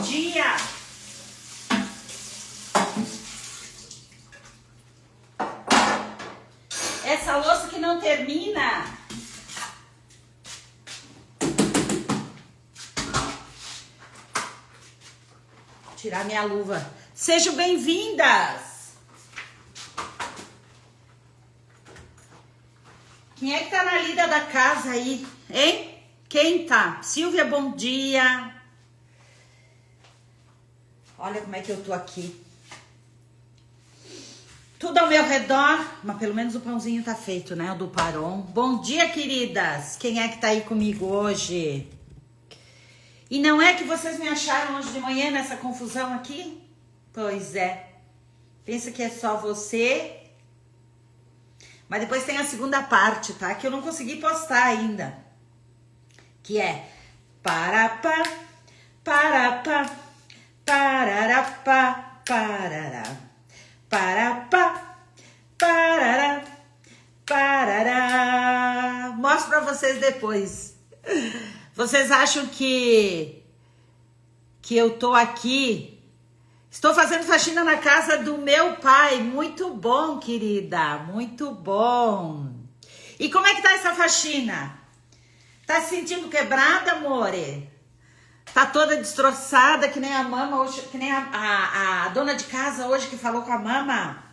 bom dia! Essa louça que não termina. Vou tirar minha luva. Sejam bem-vindas! Quem é que tá na lida da casa aí, hein? Quem tá? Silvia, bom dia! Olha como é que eu tô aqui. Tudo ao meu redor, mas pelo menos o pãozinho tá feito, né? O do Paron. Bom dia, queridas! Quem é que tá aí comigo hoje? E não é que vocês me acharam hoje de manhã nessa confusão aqui? Pois é. Pensa que é só você. Mas depois tem a segunda parte, tá? Que eu não consegui postar ainda. Que é parapá, parapá, pararapá, parará. Parapá, parará, parará. Mostro pra vocês depois. Vocês acham que eu tô aqui? Estou fazendo faxina na casa do meu pai. Muito bom, querida. Muito bom. E como é que tá essa faxina? Tá se sentindo quebrada, amore? Tá toda destroçada, que nem a mama hoje, que nem a dona de casa hoje que falou com a mama.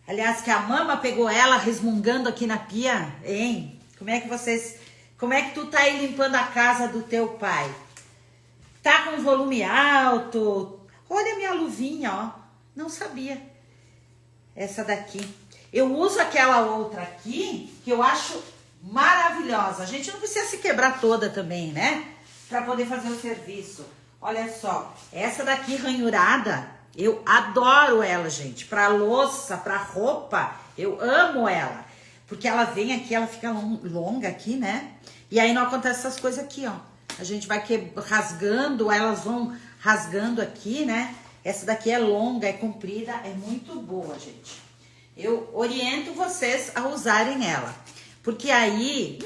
Aliás, que a mama pegou ela resmungando aqui na pia, hein? Como é que tu tá aí limpando a casa do teu pai? Tá com volume alto? Olha a minha luvinha, ó. Não sabia. Essa daqui. Eu uso aquela outra aqui, que eu acho maravilhosa. A gente não precisa se quebrar toda também, né? Para poder fazer o serviço. Olha só, essa daqui ranhurada, eu adoro ela, gente. Para louça, para roupa, eu amo ela. Porque ela vem aqui, ela fica longa aqui, né? E aí não acontece essas coisas aqui, ó. A gente vai rasgando, elas vão rasgando aqui, né? Essa daqui é longa, é comprida, é muito boa, gente. Eu oriento vocês a usarem ela. Porque aí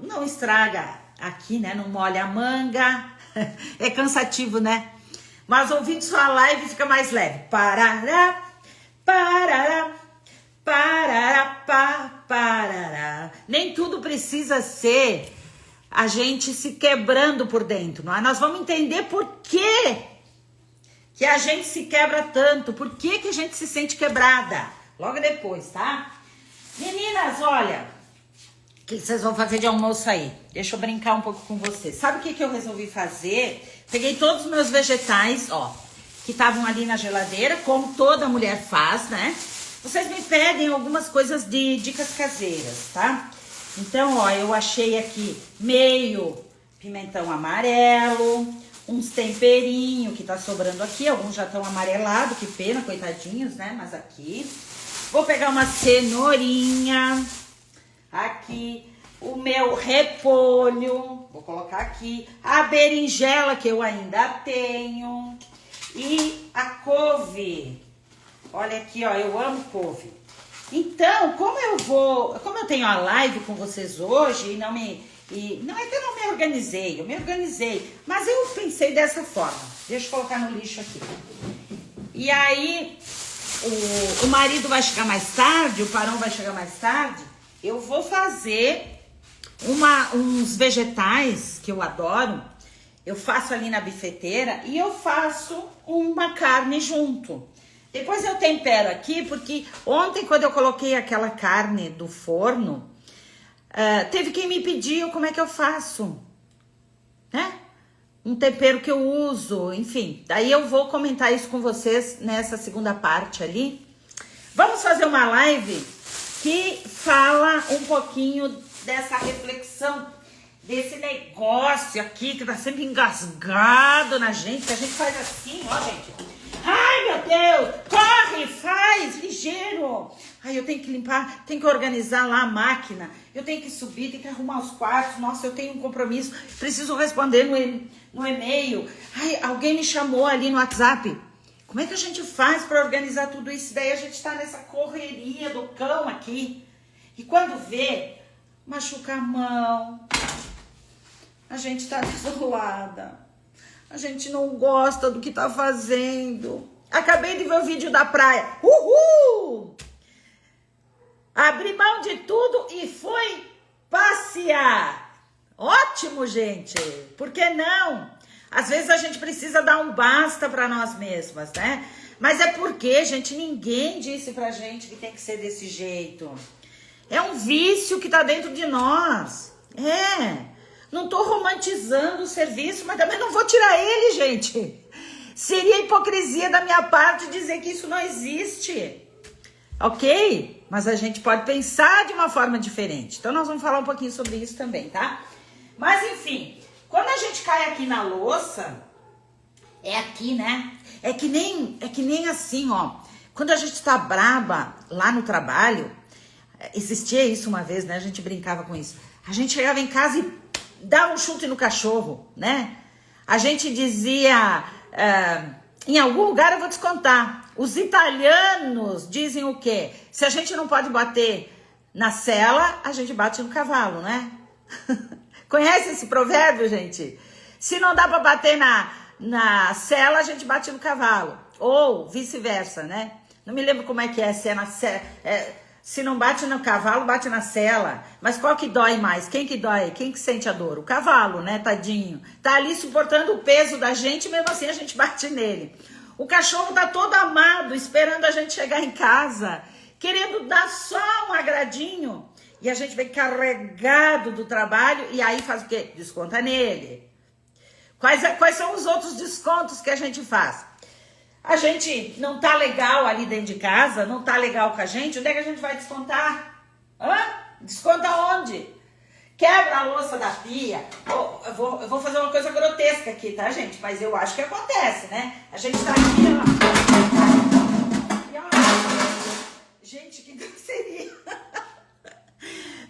não estraga aqui, né? Não molha a manga. É cansativo, né? Mas ouvindo sua live fica mais leve. Parará, parará, parará, parará. Nem tudo precisa ser a gente se quebrando por dentro, não é? Nós vamos entender por que a gente se quebra tanto, por que a gente se sente quebrada. Logo depois, tá? Meninas, olha, o que vocês vão fazer de almoço aí? Deixa eu brincar um pouco com vocês. Sabe o que eu resolvi fazer? Peguei todos os meus vegetais, ó, que estavam ali na geladeira, como toda mulher faz, né? Vocês me pedem algumas coisas de dicas caseiras, tá? Então, ó, eu achei aqui meio pimentão amarelo, uns temperinhos que tá sobrando aqui, alguns já estão amarelados, que pena, coitadinhos, né? Mas aqui. Vou pegar uma cenourinha, aqui, o meu repolho, vou colocar aqui, a berinjela que eu ainda tenho e a couve. Olha aqui, ó, eu amo couve. Então, como eu tenho a live com vocês hoje não é que eu não me organizei, eu me organizei, mas eu pensei dessa forma. Deixa eu colocar no lixo aqui. E aí, o marido vai chegar mais tarde, o Parão vai chegar mais tarde, eu vou fazer uns vegetais que eu adoro, eu faço ali na bifeteira e eu faço uma carne junto. Depois eu tempero aqui, porque ontem quando eu coloquei aquela carne do forno, teve quem me pediu como é que eu faço, né? Um tempero que eu uso, enfim. Daí eu vou comentar isso com vocês nessa segunda parte ali. Vamos fazer uma live que fala um pouquinho dessa reflexão, desse negócio aqui que tá sempre engasgado na gente, que a gente faz assim, ó, gente. Ai, meu Deus, corre, faz, ligeiro. Ai, eu tenho que limpar, tenho que organizar lá a máquina, eu tenho que subir, tenho que arrumar os quartos. Nossa, eu tenho um compromisso, preciso responder no e-mail. Ai, alguém me chamou ali no WhatsApp. Como é que a gente faz para organizar tudo isso? Daí a gente tá nessa correria do cão aqui. E quando vê, machuca a mão. A gente tá desolada. A gente não gosta do que tá fazendo. Acabei de ver o vídeo da praia. Uhul! Abri mão de tudo e fui passear. Ótimo, gente. Por que não? Às vezes a gente precisa dar um basta para nós mesmas, né? Mas é porque, gente, ninguém disse pra gente que tem que ser desse jeito. É um vício que tá dentro de nós. Não tô romantizando o serviço, mas também não vou tirar ele, gente. Seria hipocrisia da minha parte dizer que isso não existe. Ok? Mas a gente pode pensar de uma forma diferente. Então nós vamos falar um pouquinho sobre isso também, tá? Mas enfim, quando a gente cai aqui na louça, é aqui, né? É que nem assim, ó. Quando a gente tá braba lá no trabalho, existia isso uma vez, né? A gente brincava com isso. A gente chegava em casa e dava um chute no cachorro, né? A gente dizia, em algum lugar eu vou descontar. Os italianos dizem o quê? Se a gente não pode bater na sela, a gente bate no cavalo, né? Conhece esse provérbio, gente? Se não dá pra bater na sela, a gente bate no cavalo. Ou vice-versa, né? Não me lembro como é que é, se é na sela. Se não bate no cavalo, bate na sela. Mas qual que dói mais? Quem que dói? Quem que sente a dor? O cavalo, né, tadinho? Tá ali suportando o peso da gente, mesmo assim a gente bate nele. O cachorro tá todo amado, esperando a gente chegar em casa, querendo dar só um agradinho. E a gente vem carregado do trabalho e aí faz o quê? Desconta nele. Quais são os outros descontos que a gente faz? A gente não tá legal ali dentro de casa, não tá legal com a gente, onde é que a gente vai descontar? Desconta onde? Quebra a louça da pia. Eu vou fazer uma coisa grotesca aqui, tá, gente? Mas eu acho que acontece, né? A gente tá aqui, ó. Gente, que grosseria.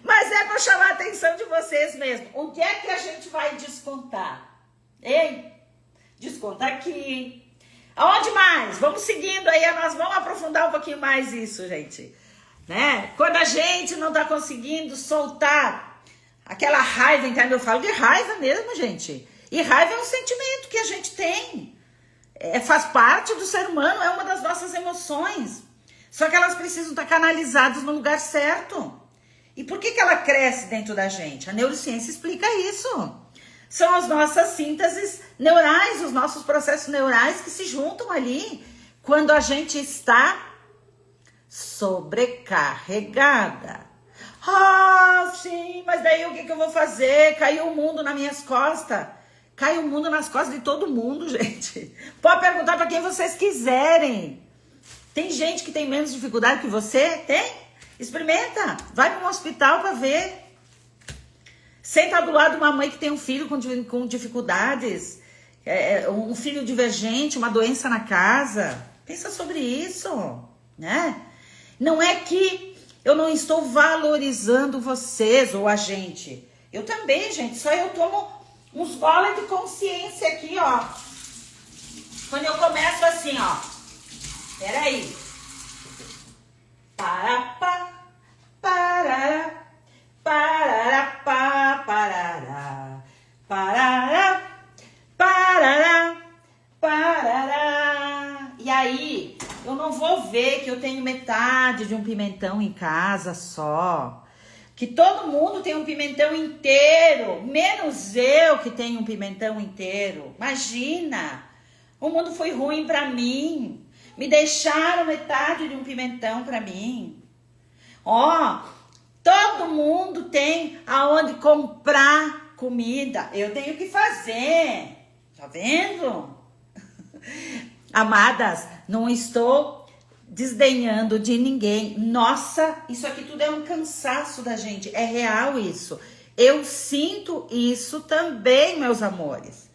Mas é pra chamar a atenção de vocês mesmo. Onde é que a gente vai descontar? Hein? Desconta aqui. Aonde mais? Vamos seguindo aí, nós vamos aprofundar um pouquinho mais isso, gente. Né? Quando a gente não tá conseguindo soltar aquela raiva, entendeu? Eu falo de raiva mesmo, gente. E raiva é um sentimento que a gente tem. Faz parte do ser humano, é uma das nossas emoções. Só que elas precisam estar canalizadas no lugar certo. E por que ela cresce dentro da gente? A neurociência explica isso. São as nossas sínteses neurais, os nossos processos neurais que se juntam ali quando a gente está sobrecarregada. Sim, mas daí o que eu vou fazer? Caiu o mundo nas minhas costas. Cai o mundo nas costas de todo mundo, gente. Pode perguntar para quem vocês quiserem. Tem gente que tem menos dificuldade que você? Tem? Experimenta. Vai para um hospital para ver. Senta do lado de uma mãe que tem um filho com dificuldades, um filho divergente, uma doença na casa. Pensa sobre isso, né? Não é que eu não estou valorizando vocês ou a gente. Eu também, gente. Só eu tomo uns goles de consciência aqui, ó. Quando eu começo assim, ó. Peraí. Parapá, parará. Parará, parará, parará, parará, parará. E aí, eu não vou ver que eu tenho metade de um pimentão em casa só. Que todo mundo tem um pimentão inteiro, menos eu que tenho um pimentão inteiro. Imagina, o mundo foi ruim pra mim. Me deixaram metade de um pimentão pra mim. Todo mundo tem aonde comprar comida. Eu tenho que fazer. Tá vendo? Amadas, não estou desdenhando de ninguém. Nossa, isso aqui tudo é um cansaço da gente. É real isso. Eu sinto isso também, meus amores.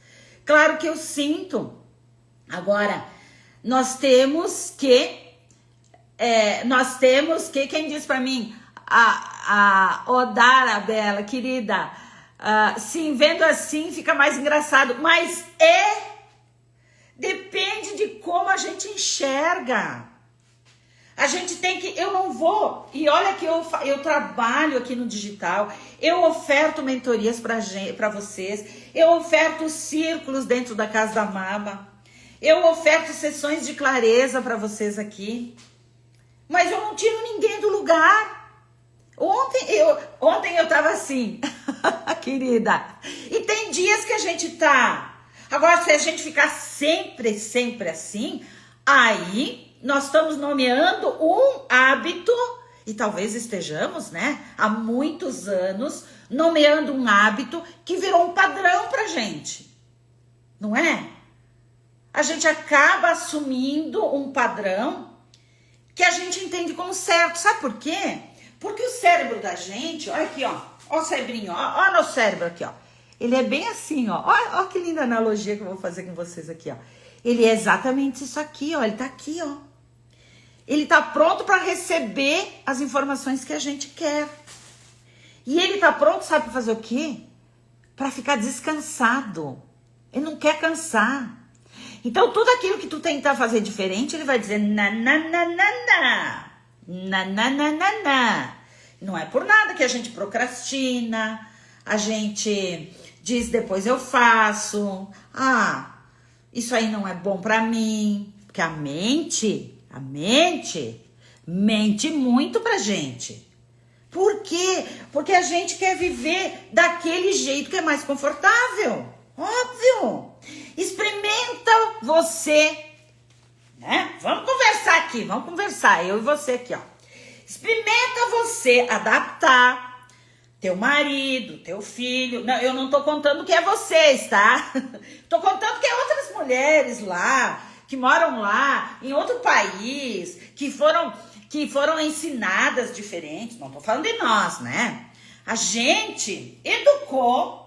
Claro que eu sinto. Agora, nós temos que... Quem disse pra mim... A Odara, Bela, querida, sim, vendo assim fica mais engraçado, mas depende de como a gente enxerga. A gente tem que, eu não vou, e olha que eu trabalho aqui no digital, eu oferto mentorias para vocês, eu oferto círculos dentro da Casa da Mama, eu oferto sessões de clareza para vocês aqui, mas eu não tiro ninguém do lugar. Ontem eu tava assim, querida, e tem dias que a gente tá, agora se a gente ficar sempre assim, aí nós estamos nomeando um hábito, e talvez estejamos, né, há muitos anos, nomeando um hábito que virou um padrão pra gente, não é? A gente acaba assumindo um padrão que a gente entende como certo. Sabe por quê? Porque o cérebro da gente, olha aqui, ó o cérebrinho, ó nosso cérebro aqui, ó. Ele é bem assim, ó que linda analogia que eu vou fazer com vocês aqui, ó. Ele é exatamente isso aqui, ó, ele tá aqui, ó. Ele tá pronto para receber as informações que a gente quer. E ele tá pronto, sabe, para fazer o quê? Para ficar descansado. Ele não quer cansar. Então, tudo aquilo que tu tentar fazer diferente, ele vai dizer nananana. Não é por nada que a gente procrastina, a gente diz depois eu faço. Isso aí não é bom para mim. Porque a mente mente muito pra gente. Por quê? Porque a gente quer viver daquele jeito que é mais confortável. Óbvio. Experimenta você, né? Vamos conversar aqui, vamos conversar, eu e você aqui, ó. Experimenta você adaptar teu marido, teu filho. Não, eu não tô contando que é vocês, tá? Tô contando que é outras mulheres lá, que moram lá, em outro país, que foram ensinadas diferentes. Não tô falando de nós, né? A gente educou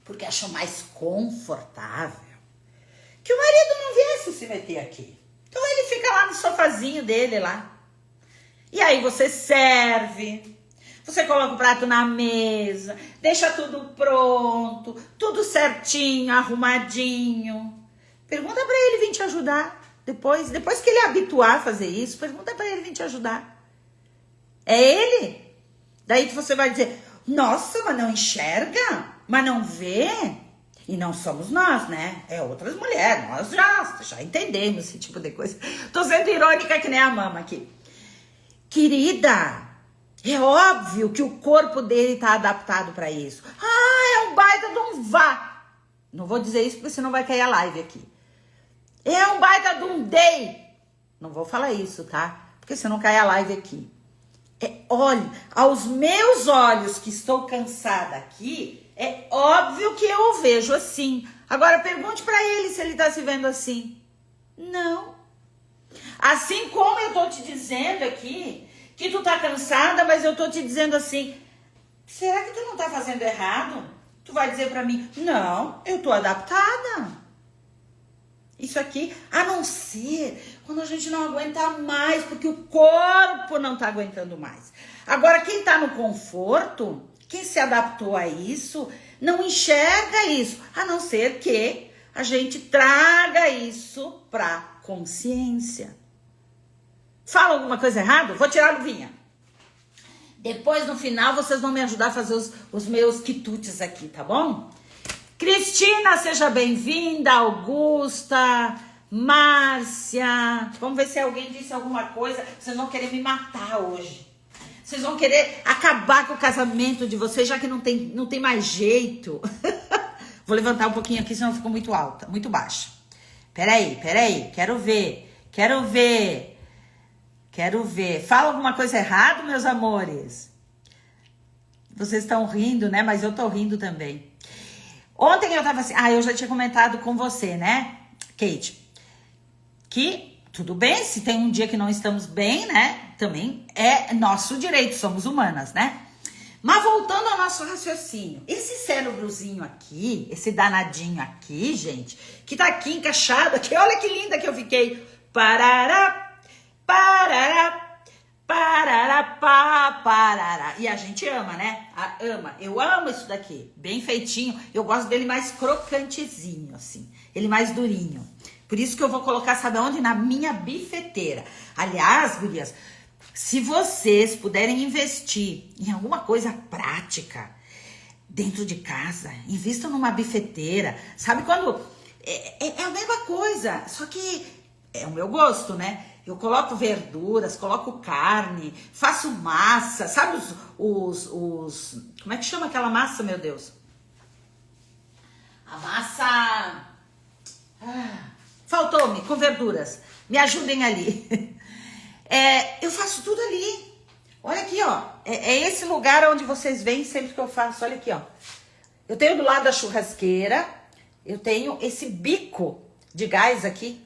porque achou mais confortável que o marido não viesse se meter aqui. Então ele fica lá no sofazinho dele lá. E aí você serve, você coloca o prato na mesa, deixa tudo pronto, tudo certinho, arrumadinho. Pergunta pra ele vir te ajudar. Depois que ele habituar a fazer isso, pergunta pra ele vir te ajudar. É ele? Daí você vai dizer, nossa, mas não enxerga? Mas não vê? E não somos nós, né? É outras mulheres. Nós já entendemos esse tipo de coisa. Tô sendo irônica que nem a mama aqui. Querida, é óbvio que o corpo dele tá adaptado pra isso. É um baita de um vá. Não vou dizer isso porque senão vai cair a live aqui. É um baita de um day. Não vou falar isso, tá? Porque senão cai a live aqui. Olha, aos meus olhos que estou cansada aqui, é óbvio que eu o vejo assim. Agora pergunte pra ele se ele tá se vendo assim. Não. Assim como eu tô te dizendo aqui que tu tá cansada, mas eu tô te dizendo assim, será que tu não tá fazendo errado? Tu vai dizer pra mim, não, eu tô adaptada. Isso aqui, a não ser quando a gente não aguenta mais, porque o corpo não tá aguentando mais. Agora, quem tá no conforto, quem se adaptou a isso, não enxerga isso, a não ser que a gente traga isso pra consciência. Fala alguma coisa errada? Vou tirar a luvinha. Depois, no final, vocês vão me ajudar a fazer os meus quitutes aqui, tá bom? Cristina, seja bem-vinda. Augusta, Márcia. Vamos ver se alguém disse alguma coisa. Vocês vão querer me matar hoje. Vocês vão querer acabar com o casamento de vocês, já que não tem mais jeito. Vou levantar um pouquinho aqui, senão ficou muito alta, muito baixa. Peraí. Quero ver. Fala alguma coisa errada, meus amores? Vocês estão rindo, né? Mas eu tô rindo também. Ontem eu tava assim... eu já tinha comentado com você, né, Kate? Que tudo bem, se tem um dia que não estamos bem, né? Também é nosso direito, somos humanas, né? Mas voltando ao nosso raciocínio. Esse cérebrozinho aqui, esse danadinho aqui, gente, que tá aqui encaixado aqui. Olha que linda que eu fiquei. Parará, parará, parará, parará. E a gente ama, né? Ama. Eu amo isso daqui. Bem feitinho. Eu gosto dele mais crocantezinho, assim. Ele mais durinho. Por isso que eu vou colocar, sabe onde? Na minha bifeteira. Aliás, gurias, se vocês puderem investir em alguma coisa prática dentro de casa, invistam numa bifeteira. Sabe quando... É a mesma coisa, só que é o meu gosto, né? Eu coloco verduras, coloco carne, faço massa. Sabe os... Como é que chama aquela massa, meu Deus? A massa... faltou-me, com verduras. Me ajudem ali. Eu faço tudo ali. Olha aqui, ó. É esse lugar onde vocês veem sempre que eu faço. Olha aqui, ó. Eu tenho do lado da churrasqueira, eu tenho esse bico de gás aqui,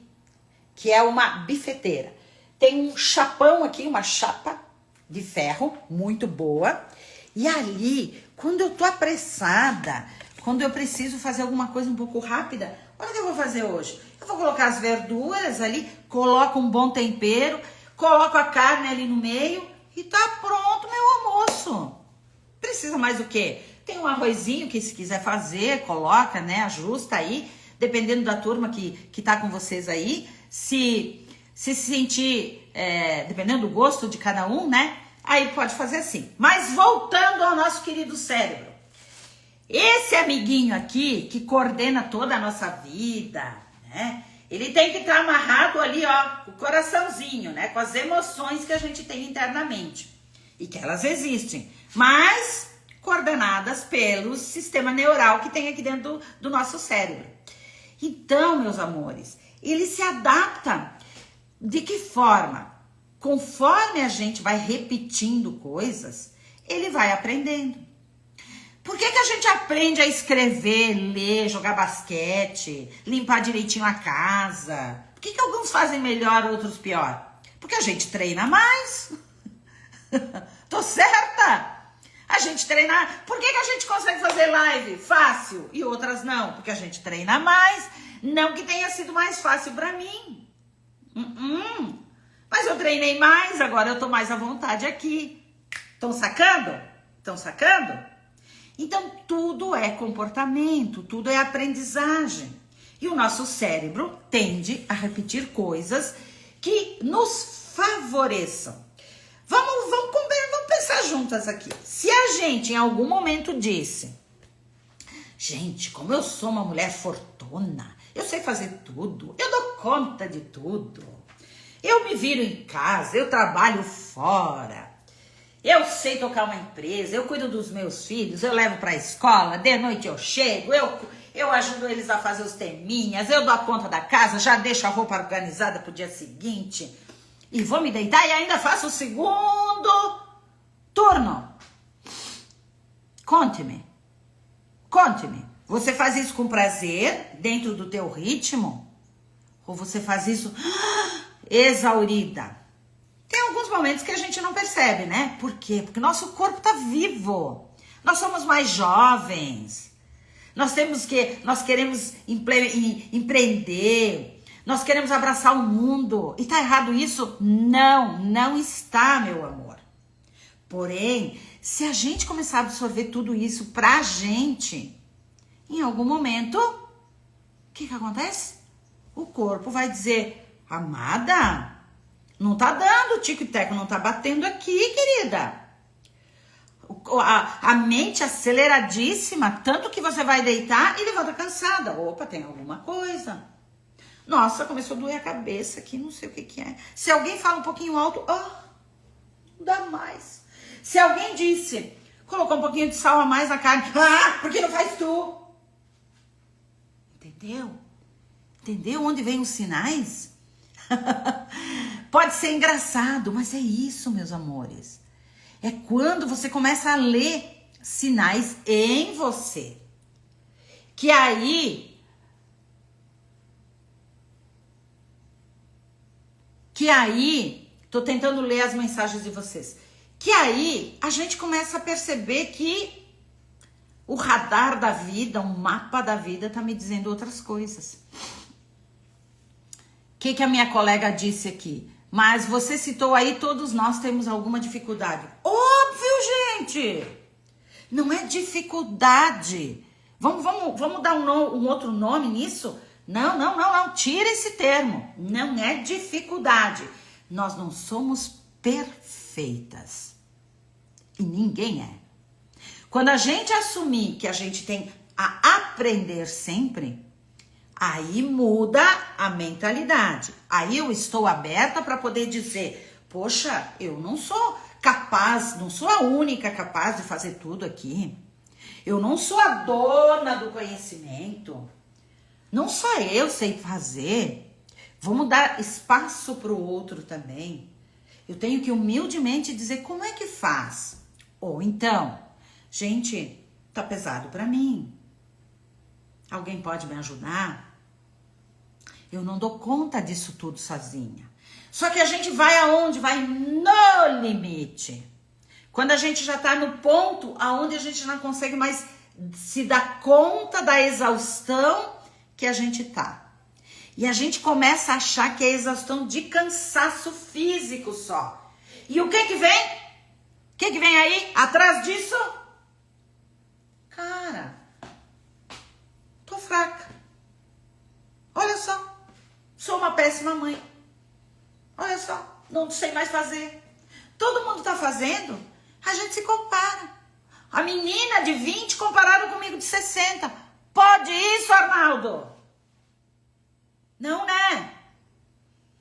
que é uma bifeteira. Tem um chapão aqui, uma chapa de ferro, muito boa. E ali, quando eu tô apressada, quando eu preciso fazer alguma coisa um pouco rápida, olha o que eu vou fazer hoje. Eu vou colocar as verduras ali, coloco um bom tempero, coloco a carne ali no meio e tá pronto meu almoço. Precisa mais o quê? Tem um arrozinho que se quiser fazer, coloca, né? Ajusta aí, dependendo da turma que tá com vocês aí. Se sentir, dependendo do gosto de cada um, né? Aí pode fazer assim. Mas voltando ao nosso querido cérebro. Esse amiguinho aqui, que coordena toda a nossa vida, né? Ele tem que estar amarrado ali, ó, o coraçãozinho, né? Com as emoções que a gente tem internamente. E que elas existem. Mas coordenadas pelo sistema neural que tem aqui dentro do nosso cérebro. Então, meus amores, ele se adapta de que forma? Conforme a gente vai repetindo coisas, ele vai aprendendo. Por que a gente aprende a escrever, ler, jogar basquete, limpar direitinho a casa? Por que alguns fazem melhor, outros pior? Porque a gente treina mais. Tô certa? A gente treina... Por que a gente consegue fazer live fácil e outras não? Porque a gente treina mais. Não que tenha sido mais fácil pra mim. Mas eu treinei mais, agora eu tô mais à vontade aqui. Estão sacando? Estão sacando? Então, tudo é comportamento, tudo é aprendizagem. E o nosso cérebro tende a repetir coisas que nos favoreçam. Vamos pensar juntas aqui. Se a gente em algum momento disse, gente, como eu sou uma mulher fortuna, eu sei fazer tudo, eu dou conta de tudo, eu me viro em casa, eu trabalho fora, eu sei tocar uma empresa, eu cuido dos meus filhos, eu levo pra escola, de noite eu chego, eu ajudo eles a fazer os teminhas, eu dou a conta da casa, já deixo a roupa organizada pro dia seguinte e vou me deitar e ainda faço o segundo turno. Conte-me. Você faz isso com prazer, dentro do teu ritmo? Ou você faz isso exaurida? Tem alguns momentos que a gente não percebe, né? Por quê? Porque nosso corpo tá vivo. Nós somos mais jovens. Nós queremos empreender. Nós queremos abraçar o mundo. E tá errado isso? Não está, meu amor. Porém, se a gente começar a absorver tudo isso pra gente, em algum momento, o que acontece? O corpo vai dizer, amada, não tá dando, o tico e teco não tá batendo aqui, querida. A mente aceleradíssima, tanto que você vai deitar e levanta cansada. Opa, tem alguma coisa. Nossa, começou a doer a cabeça aqui, não sei o que é. Se alguém fala um pouquinho alto, não dá mais. Se alguém disse, colocou um pouquinho de sal a mais na carne, por que não faz tu? Entendeu? Entendeu onde vem os sinais? Pode ser engraçado, mas é isso, meus amores. É quando você começa a ler sinais em você. Que aí tô tentando ler as mensagens de vocês. Que aí a gente começa a perceber que o radar da vida, o mapa da vida tá me dizendo outras coisas. O que a minha colega disse aqui? Mas você citou aí, todos nós temos alguma dificuldade. Óbvio, gente! Não é dificuldade. Vamos dar um outro nome nisso? Não, não, não, não. Tira esse termo. Não é dificuldade. Nós não somos perfeitas. E ninguém é. Quando a gente assumir que a gente tem a aprender sempre, aí muda a mentalidade. Aí eu estou aberta para poder dizer, poxa, eu não sou capaz, não sou a única capaz de fazer tudo aqui. Eu não sou a dona do conhecimento. Não só eu sei fazer. Vamos dar espaço para o outro também. Eu tenho que humildemente dizer como é que faz. Ou então, gente, tá pesado para mim. Alguém pode me ajudar? Eu não dou conta disso tudo sozinha. Só que a gente vai aonde? Vai no limite. Quando a gente já tá no ponto aonde a gente não consegue mais se dar conta da exaustão que a gente tá. E a gente começa a achar que é exaustão de cansaço físico só. E o que que vem? O que que vem aí atrás disso? Cara, tô fraca. Olha só, sou uma péssima mãe. Olha só, não sei mais fazer. Todo mundo tá fazendo, a gente se compara. A menina de 20 comparada comigo de 60. Pode isso, Arnaldo? Não, né?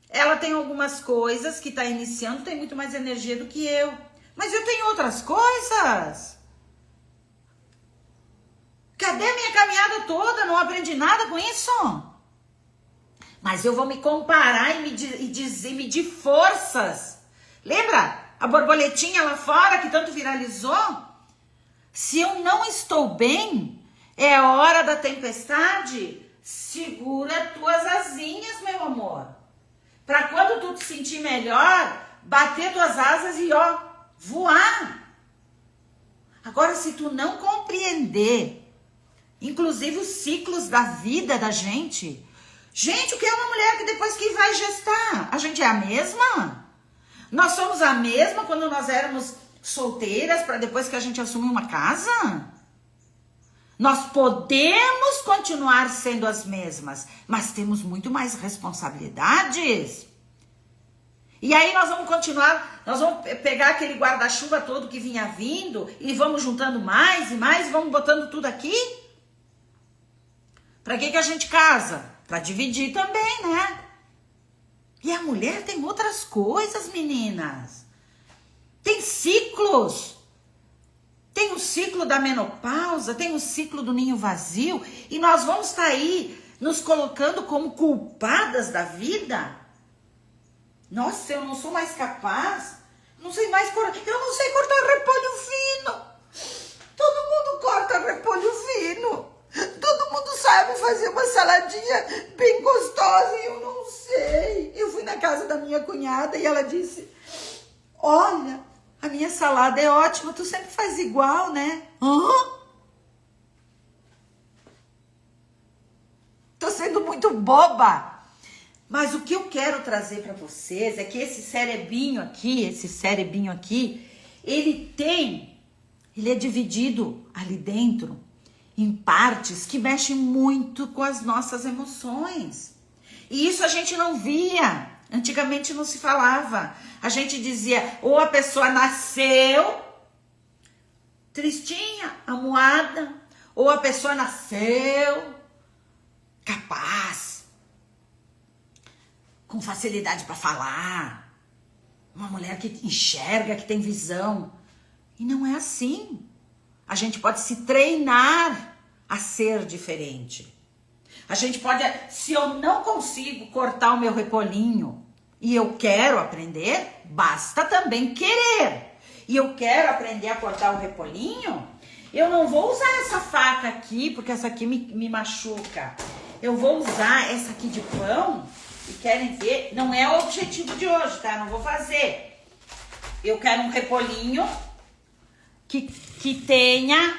Ela tem algumas coisas que tá iniciando, tem muito mais energia do que eu. Mas eu tenho outras coisas. Cadê a minha caminhada toda? Não aprendi nada com isso? Mas eu vou me comparar e medir forças. Lembra a borboletinha lá fora que tanto viralizou? Se eu não estou bem, é hora da tempestade. Segura tuas asinhas, meu amor. Para quando tu te sentir melhor, bater tuas asas e ó, voar. Agora, se tu não compreender, inclusive os ciclos da vida da gente, gente, o que é uma mulher que depois que vai gestar? A gente é a mesma? Nós somos a mesma quando nós éramos solteiras para depois que a gente assumiu uma casa? Nós podemos continuar sendo as mesmas, mas temos muito mais responsabilidades. E aí nós vamos continuar, nós vamos pegar aquele guarda-chuva todo que vinha vindo e vamos juntando mais e mais, vamos botando tudo aqui? Para que a gente casa? Para dividir também, né? E a mulher tem outras coisas, meninas. Tem ciclos. Tem o ciclo da menopausa, tem o ciclo do ninho vazio. E nós vamos estar aí nos colocando como culpadas da vida. Nossa, eu não sou mais capaz. Não sei mais cortar. Eu não sei cortar repolho fino. Todo mundo corta repolho fino. Todo mundo sabe fazer uma saladinha bem gostosa e eu não sei. Eu fui na casa da minha cunhada e ela disse, olha, a minha salada é ótima, tu sempre faz igual, né? Hã? Tô sendo muito boba. Mas o que eu quero trazer para vocês é que esse cerebinho aqui, ele é dividido ali dentro em partes que mexem muito com as nossas emoções. E isso a gente não via. Antigamente não se falava. A gente dizia, ou a pessoa nasceu tristinha, amuada, ou a pessoa nasceu capaz, com facilidade para falar, uma mulher que enxerga, que tem visão. E não é assim. A gente pode se treinar a ser diferente. A gente pode, se eu não consigo cortar o meu repolhinho e eu quero aprender, basta também querer. E eu quero aprender a cortar o repolhinho, eu não vou usar essa faca aqui, porque essa aqui me machuca. Eu vou usar essa aqui de pão, e querem ver, não é o objetivo de hoje, tá? Não vou fazer. Eu quero um repolhinho que tenha,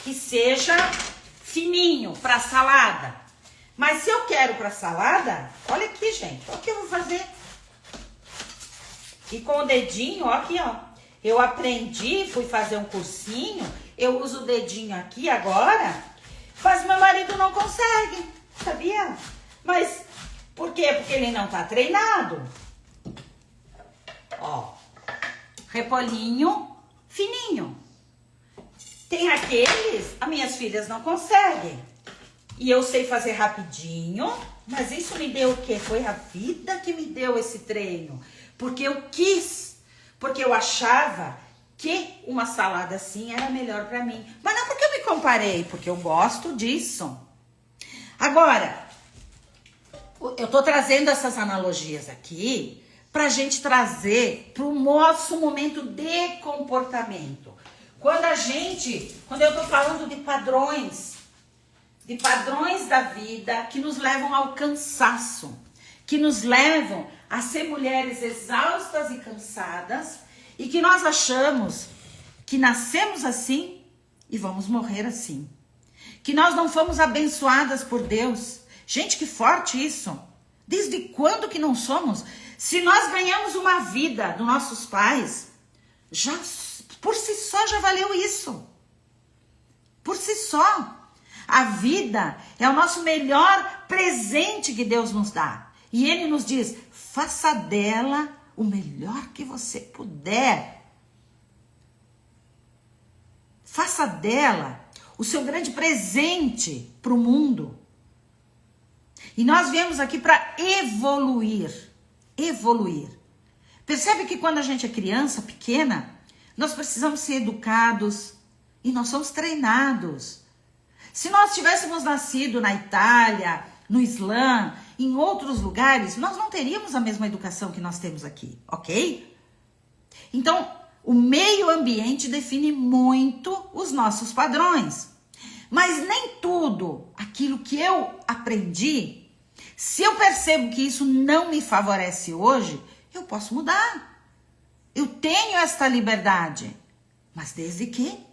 que seja fininho para salada. Mas se eu quero para salada, olha aqui, gente, olha o que eu vou fazer. E com o dedinho, ó, aqui, ó, Eu aprendi, fui fazer um cursinho, eu uso o dedinho aqui agora, mas meu marido não consegue, sabia? Mas por quê? Porque ele não tá treinado. Ó, repolinho fininho. Tem aqueles, as minhas filhas não conseguem. E eu sei fazer rapidinho, mas isso me deu o quê? Foi a vida que me deu esse treino. Porque eu quis, porque eu achava que uma salada assim era melhor pra mim. Mas não porque eu me comparei, porque eu gosto disso. Agora, eu tô trazendo essas analogias aqui pra gente trazer pro nosso momento de comportamento. Quando eu tô falando de padrões da vida que nos levam ao cansaço, que nos levam a ser mulheres exaustas e cansadas e que nós achamos que nascemos assim e vamos morrer assim. Que nós não fomos abençoadas por Deus. Gente, que forte isso. Desde quando que não somos? Se nós ganhamos uma vida dos nossos pais, já por si só já valeu isso. Por si só. A vida é o nosso melhor presente que Deus nos dá. E Ele nos diz, faça dela o melhor que você puder. Faça dela o seu grande presente para o mundo. E nós viemos aqui para evoluir. Evoluir. Percebe que quando a gente é criança, pequena, nós precisamos ser educados e nós somos treinados. Se nós tivéssemos nascido na Itália, no Islã, em outros lugares, nós não teríamos a mesma educação que nós temos aqui, ok? Então, o meio ambiente define muito os nossos padrões. Mas nem tudo aquilo que eu aprendi, se eu percebo que isso não me favorece hoje, eu posso mudar. Eu tenho esta liberdade. Mas desde que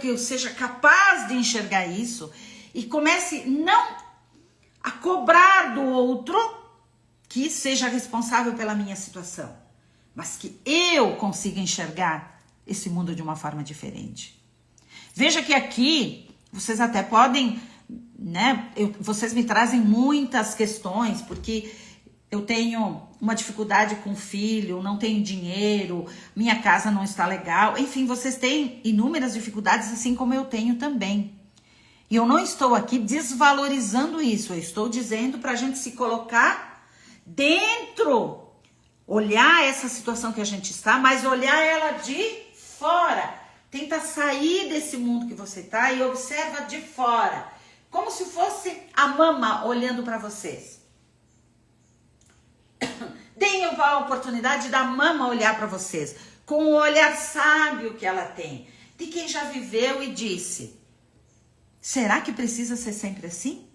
eu seja capaz de enxergar isso e comece não a cobrar do outro que seja responsável pela minha situação, mas que eu consiga enxergar esse mundo de uma forma diferente. Veja que aqui vocês até podem, né? Vocês me trazem muitas questões, porque eu tenho uma dificuldade com o filho, não tenho dinheiro, minha casa não está legal. Enfim, vocês têm inúmeras dificuldades, assim como eu tenho também. E eu não estou aqui desvalorizando isso. Eu estou dizendo para a gente se colocar dentro, olhar essa situação que a gente está, mas olhar ela de fora. Tenta sair desse mundo que você está e observa de fora. Como se fosse a mama olhando para vocês. Deem a oportunidade da mama olhar para vocês, com o olhar sábio que ela tem, de quem já viveu e disse, será que precisa ser sempre assim?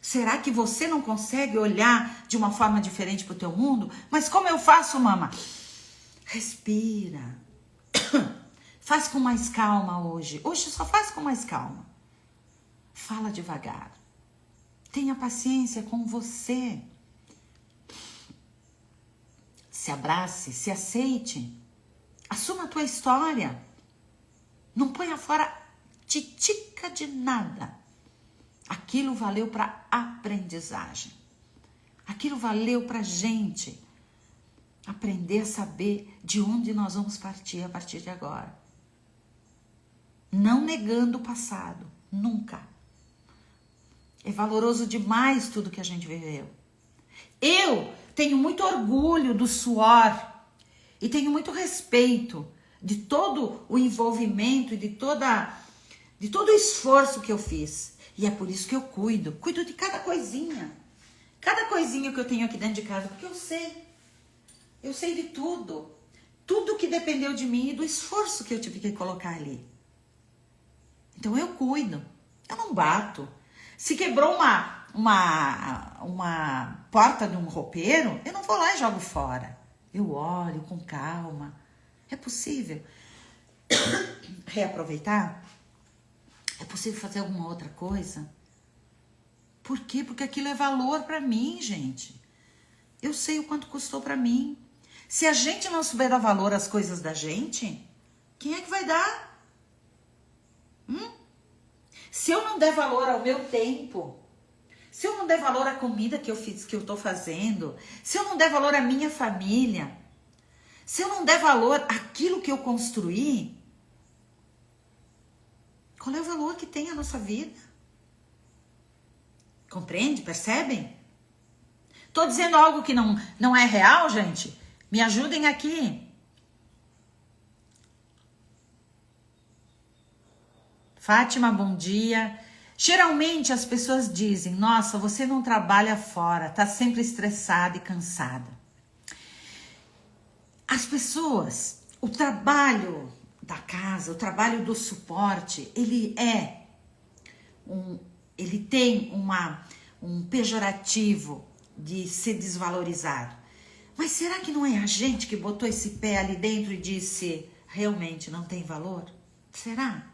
Será que você não consegue olhar de uma forma diferente para o teu mundo? Mas como eu faço, mama? Respira. Faz com mais calma hoje. Hoje só faz com mais calma. Fala devagar. Tenha paciência com você. Se abrace, se aceite. Assuma a tua história. Não ponha fora titica de nada. Aquilo valeu para aprendizagem. Aquilo valeu para gente aprender a saber de onde nós vamos partir a partir de agora. Não negando o passado, nunca. É valoroso demais tudo que a gente viveu. Eu tenho muito orgulho do suor e tenho muito respeito de todo o envolvimento e de todo o esforço que eu fiz. E é por isso que eu cuido de cada coisinha que eu tenho aqui dentro de casa, porque eu sei de tudo que dependeu de mim e do esforço que eu tive que colocar ali. Então eu cuido, eu não bato. Se quebrou uma porta de um roupeiro, eu não vou lá e jogo fora. Eu olho com calma. É possível reaproveitar? É possível fazer alguma outra coisa? Por quê? Porque aquilo é valor para mim, gente. Eu sei o quanto custou para mim. Se a gente não souber dar valor às coisas da gente, quem é que vai dar? Se eu não der valor ao meu tempo, se eu não der valor à comida que eu tô fazendo, se eu não der valor à minha família, se eu não der valor àquilo que eu construí, qual é o valor que tem a nossa vida? Compreende? Percebem? Tô dizendo algo que não é real, gente? Me ajudem aqui. Fátima, bom dia. Geralmente as pessoas dizem, nossa, você não trabalha fora, tá sempre estressada e cansada. As pessoas, o trabalho da casa, o trabalho do suporte, ele tem um pejorativo de ser desvalorizado. Mas será que não é a gente que botou esse pé ali dentro e disse, realmente não tem valor? Será?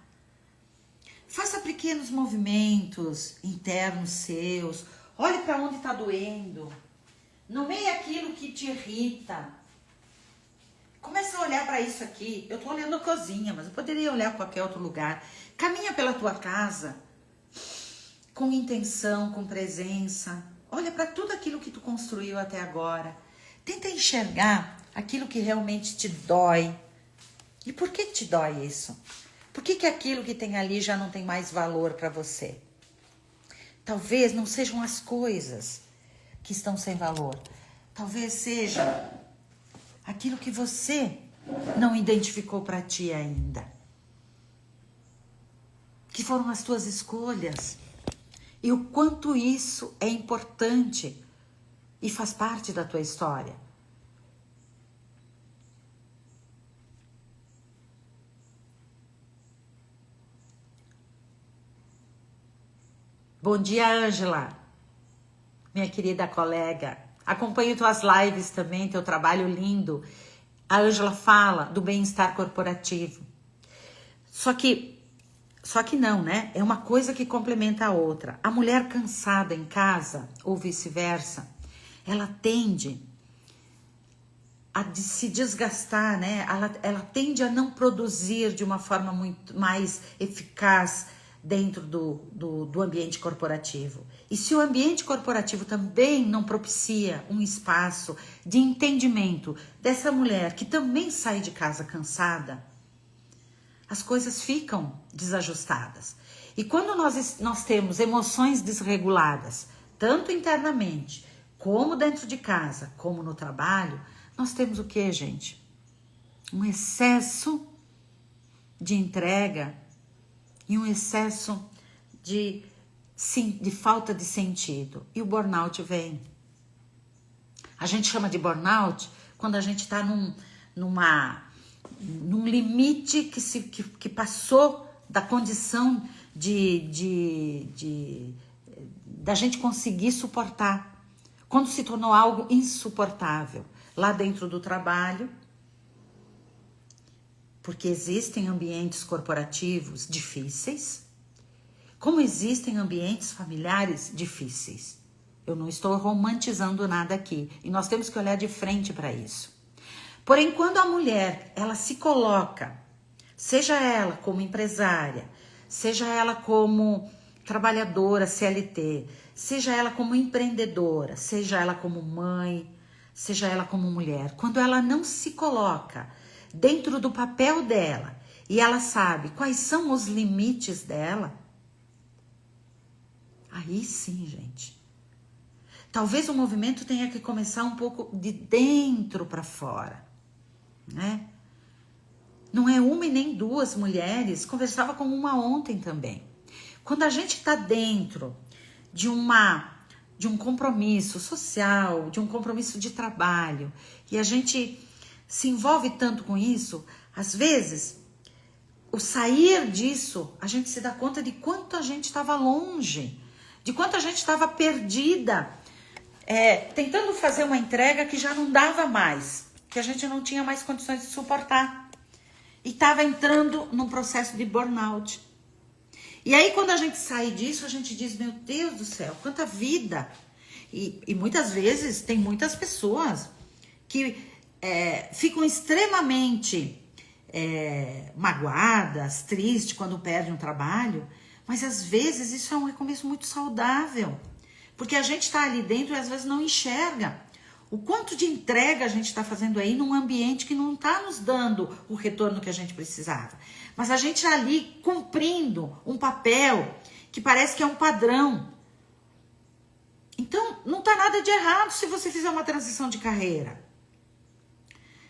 Faça pequenos movimentos internos seus. Olhe para onde está doendo. Nomeie aquilo que te irrita. Comece a olhar para isso aqui. Eu estou olhando a cozinha, mas eu poderia olhar para qualquer outro lugar. Caminha pela tua casa com intenção, com presença. Olha para tudo aquilo que tu construiu até agora. Tenta enxergar aquilo que realmente te dói. E por que te dói isso? Por que aquilo que tem ali já não tem mais valor para você? Talvez não sejam as coisas que estão sem valor. Talvez seja aquilo que você não identificou para ti ainda. Que foram as tuas escolhas. E o quanto isso é importante e faz parte da tua história. Bom dia, Ângela, minha querida colega. Acompanho tuas lives também, teu trabalho lindo. A Ângela fala do bem-estar corporativo. Só que não, né? É uma coisa que complementa a outra. A mulher cansada em casa, ou vice-versa, ela tende a se desgastar, né? Ela tende a não produzir de uma forma muito mais eficaz dentro do ambiente corporativo. E se o ambiente corporativo também não propicia um espaço de entendimento dessa mulher que também sai de casa cansada, as coisas ficam desajustadas. E quando nós temos emoções desreguladas, tanto internamente, como dentro de casa, como no trabalho, nós temos o que, gente? Um excesso de entrega e um excesso de falta de sentido. E o burnout vem. A gente chama de burnout quando a gente está num limite que passou da condição da gente conseguir suportar. Quando se tornou algo insuportável lá dentro do trabalho, porque existem ambientes corporativos difíceis, como existem ambientes familiares difíceis. Eu não estou romantizando nada aqui, e nós temos que olhar de frente para isso. Porém, quando a mulher, ela se coloca, seja ela como empresária, seja ela como trabalhadora CLT, seja ela como empreendedora, seja ela como mãe, seja ela como mulher, quando ela não se coloca dentro do papel dela e ela sabe quais são os limites dela, aí sim, gente. Talvez o movimento tenha que começar um pouco de dentro para fora, né? Não é uma e nem duas mulheres, conversava com uma ontem também. Quando a gente está dentro de um compromisso social, de um compromisso de trabalho, e a gente se envolve tanto com isso, às vezes, o sair disso, a gente se dá conta de quanto a gente estava longe, de quanto a gente estava perdida, tentando fazer uma entrega que já não dava mais, que a gente não tinha mais condições de suportar. E estava entrando num processo de burnout. E aí, quando a gente sai disso, a gente diz, meu Deus do céu, quanta vida! E muitas vezes tem muitas pessoas que ficam extremamente magoadas, tristes quando perdem um trabalho, mas às vezes isso é um recomeço muito saudável, porque a gente está ali dentro e às vezes não enxerga o quanto de entrega a gente está fazendo aí num ambiente que não está nos dando o retorno que a gente precisava. Mas a gente está ali cumprindo um papel que parece que é um padrão. Então, não está nada de errado se você fizer uma transição de carreira.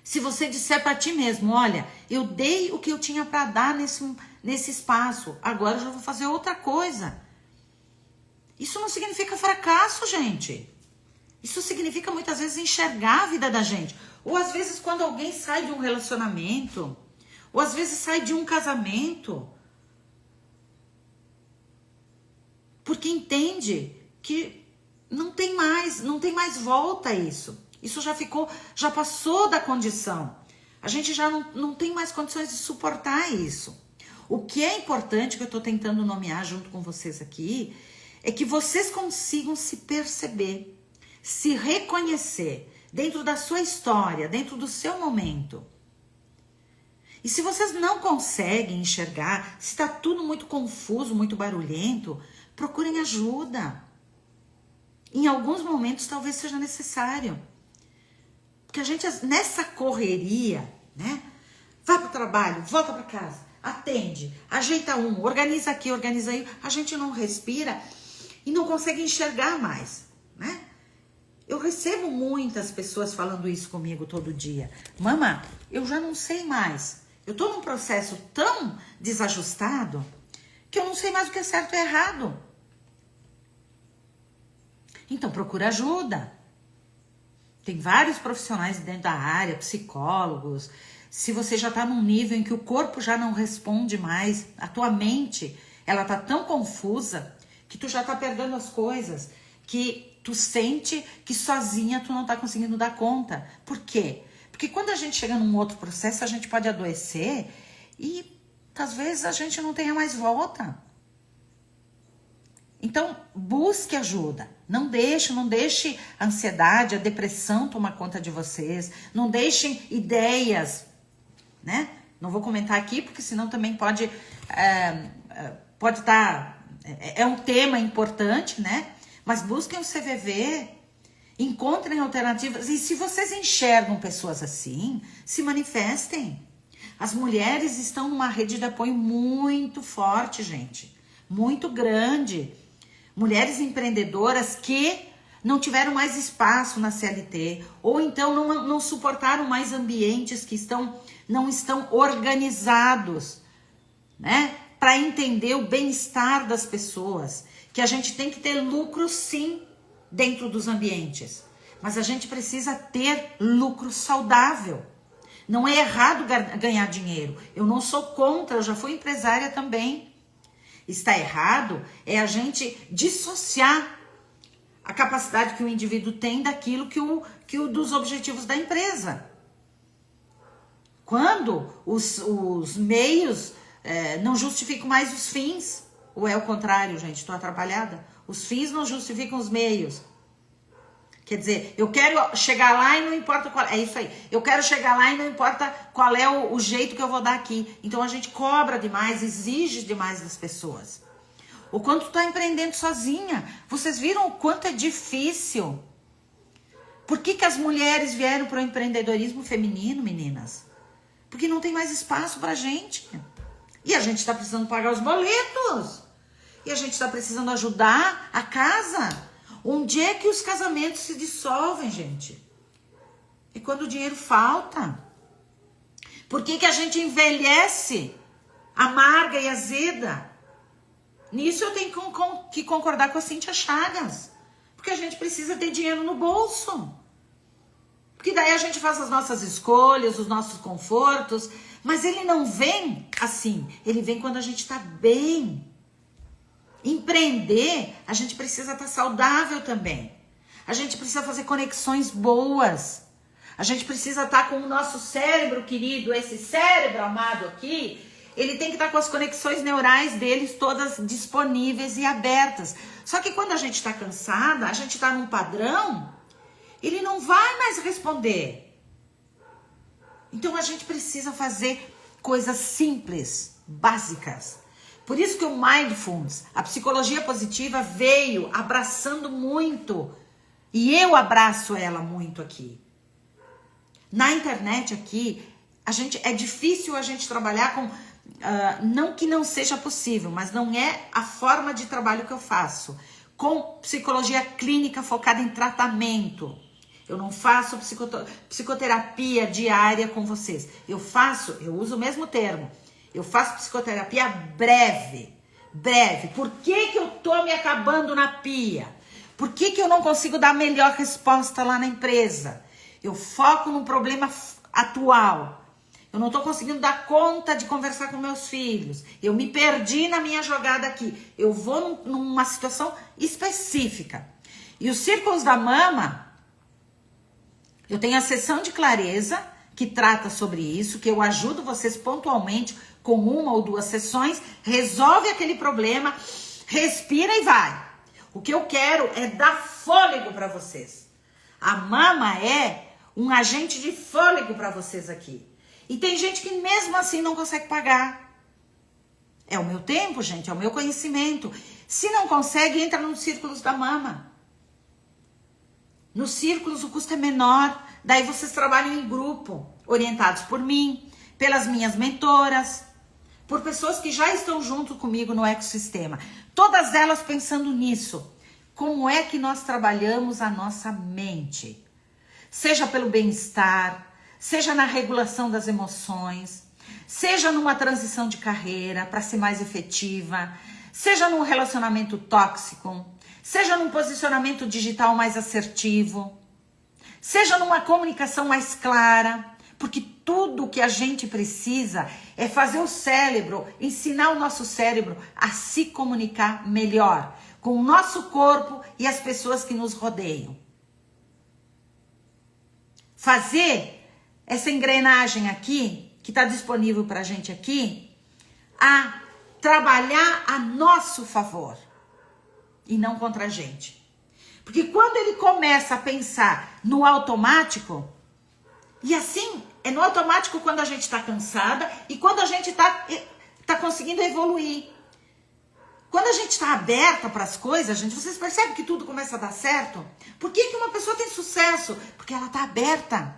Se você disser para ti mesmo, olha, eu dei o que eu tinha para dar nesse espaço, agora eu já vou fazer outra coisa. Isso não significa fracasso, gente. Isso significa muitas vezes enxergar a vida da gente. Ou às vezes quando alguém sai de um relacionamento, ou às vezes sai de um casamento, porque entende que não tem mais volta a isso. Isso já passou da condição. A gente já não tem mais condições de suportar isso. O que é importante, que eu estou tentando nomear junto com vocês aqui, é que vocês consigam se perceber, se reconhecer dentro da sua história, dentro do seu momento. E se vocês não conseguem enxergar, se está tudo muito confuso, muito barulhento, procurem ajuda. Em alguns momentos talvez seja necessário. Porque a gente, nessa correria, né? Vai para o trabalho, volta para casa, atende, ajeita organiza aqui, organiza aí. A gente não respira e não consegue enxergar mais, né? Eu recebo muitas pessoas falando isso comigo todo dia. Mama, eu já não sei mais. Eu tô num processo tão desajustado que eu não sei mais o que é certo e errado. Então procura ajuda. Tem vários profissionais dentro da área, psicólogos. Se você já tá num nível em que o corpo já não responde mais, a tua mente, ela tá tão confusa que tu já tá perdendo as coisas, que tu sente que sozinha tu não tá conseguindo dar conta. Por quê? Porque quando a gente chega num outro processo, a gente pode adoecer e às vezes a gente não tenha mais volta. Então, busque ajuda. Não deixe a ansiedade, a depressão tomar conta de vocês. Não deixem ideias, né? Não vou comentar aqui, porque senão também pode estar... É um tema importante, né? Mas busquem o CVV, encontrem alternativas. E se vocês enxergam pessoas assim, se manifestem. As mulheres estão numa rede de apoio muito forte, gente. Muito grande. Mulheres empreendedoras que não tiveram mais espaço na CLT, ou então não suportaram mais ambientes que não estão organizados, né? Para entender o bem-estar das pessoas. Que a gente tem que ter lucro, sim, dentro dos ambientes. Mas a gente precisa ter lucro saudável. Não é errado ganhar dinheiro. Eu não sou contra, eu já fui empresária também. Está errado é a gente dissociar a capacidade que o indivíduo tem daquilo que o dos objetivos da empresa. Quando os meios não justificam mais os fins, ou é o contrário, gente, estou atrapalhada. Os fins não justificam os meios. Quer dizer, eu quero chegar lá e não importa qual... É isso aí. Eu quero chegar lá e não importa qual é o jeito que eu vou dar aqui. Então a gente cobra demais, exige demais das pessoas. Ou quando tu tá empreendendo sozinha, vocês viram o quanto é difícil? Por que as mulheres vieram para o empreendedorismo feminino, meninas? Porque não tem mais espaço pra gente. E a gente está precisando pagar os boletos. E a gente está precisando ajudar a casa. Onde é que os casamentos se dissolvem, gente? É quando o dinheiro falta. Por que a gente envelhece amarga e azeda? Nisso eu tenho que concordar com a Cíntia Chagas. Porque a gente precisa ter dinheiro no bolso. Porque daí a gente faz as nossas escolhas, os nossos confortos. Mas ele não vem assim. Ele vem quando a gente está bem. Empreender, a gente precisa estar saudável também. A gente precisa fazer conexões boas. A gente precisa estar com o nosso cérebro querido, esse cérebro amado aqui, ele tem que estar com as conexões neurais deles todas disponíveis e abertas. Só que quando a gente está cansada, a gente está num padrão, ele não vai mais responder. Então a gente precisa fazer coisas simples, básicas. Por isso que o Mindfulness, a psicologia positiva, veio abraçando muito. E eu abraço ela muito aqui. Na internet aqui, é difícil a gente trabalhar com... não que não seja possível, mas não é a forma de trabalho que eu faço. Com psicologia clínica focada em tratamento. Eu não faço psicoterapia diária com vocês. Eu uso o mesmo termo. Eu faço psicoterapia breve. Por que eu tô me acabando na pia? Por que eu não consigo dar a melhor resposta lá na empresa? Eu foco no problema atual. Eu não tô conseguindo dar conta de conversar com meus filhos. Eu me perdi na minha jogada aqui. Eu vou numa situação específica. E os círculos da mama, eu tenho a sessão de clareza que trata sobre isso, que eu ajudo vocês pontualmente com 1 ou 2 sessões, resolve aquele problema, respira e vai. O que eu quero é dar fôlego para vocês. A mama é um agente de fôlego para vocês aqui. E tem gente que mesmo assim não consegue pagar. É o meu tempo, gente, é o meu conhecimento. Se não consegue, entra nos círculos da mama. Nos círculos o custo é menor. Daí vocês trabalham em grupo, orientados por mim, pelas minhas mentoras, por pessoas que já estão junto comigo no ecossistema. Todas elas pensando nisso. Como é que nós trabalhamos a nossa mente? Seja pelo bem-estar, seja na regulação das emoções, seja numa transição de carreira para ser mais efetiva, seja num relacionamento tóxico, seja num posicionamento digital mais assertivo, seja numa comunicação mais clara, porque tudo que a gente precisa é fazer o cérebro, ensinar o nosso cérebro a se comunicar melhor com o nosso corpo e as pessoas que nos rodeiam. Fazer essa engrenagem aqui, que está disponível para a gente aqui, a trabalhar a nosso favor e não contra a gente. Porque quando ele começa a pensar no automático, e assim, é no automático quando a gente está cansada e quando a gente tá conseguindo evoluir. Quando a gente está aberta para as coisas, gente, vocês percebem que tudo começa a dar certo? Por que uma pessoa tem sucesso? Porque ela está aberta.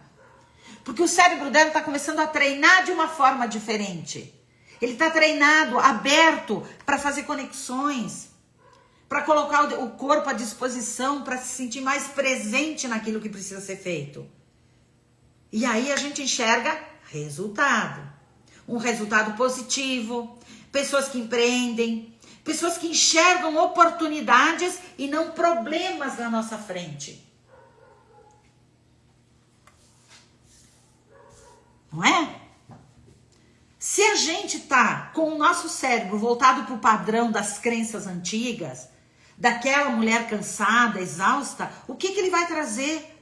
Porque o cérebro dela está começando a treinar de uma forma diferente. Ele está treinado, aberto para fazer conexões, para colocar o corpo à disposição, para se sentir mais presente naquilo que precisa ser feito. E aí a gente enxerga resultado. Um resultado positivo, pessoas que empreendem, pessoas que enxergam oportunidades e não problemas na nossa frente. Não é? Se a gente tá com o nosso cérebro voltado para o padrão das crenças antigas, daquela mulher cansada, exausta, o que ele vai trazer?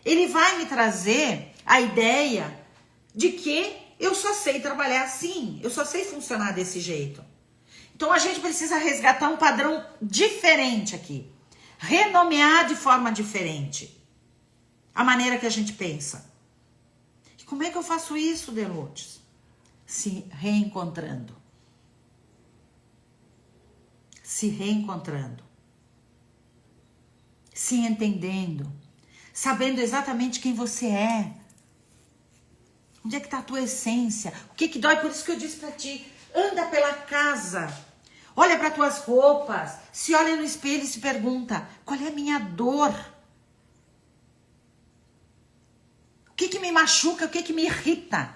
Ele vai me trazer a ideia de que eu só sei trabalhar assim, eu só sei funcionar desse jeito. Então a gente precisa resgatar um padrão diferente aqui, renomear de forma diferente a maneira que a gente pensa. E como é que eu faço isso, Delotes? Se reencontrando. Se reencontrando. Se entendendo. Sabendo exatamente quem você é. Onde é que está a tua essência? O que dói? Por isso que eu disse para ti, anda pela casa. Olha para tuas roupas. Se olha no espelho e se pergunta, qual é a minha dor? O que me machuca? O que me irrita?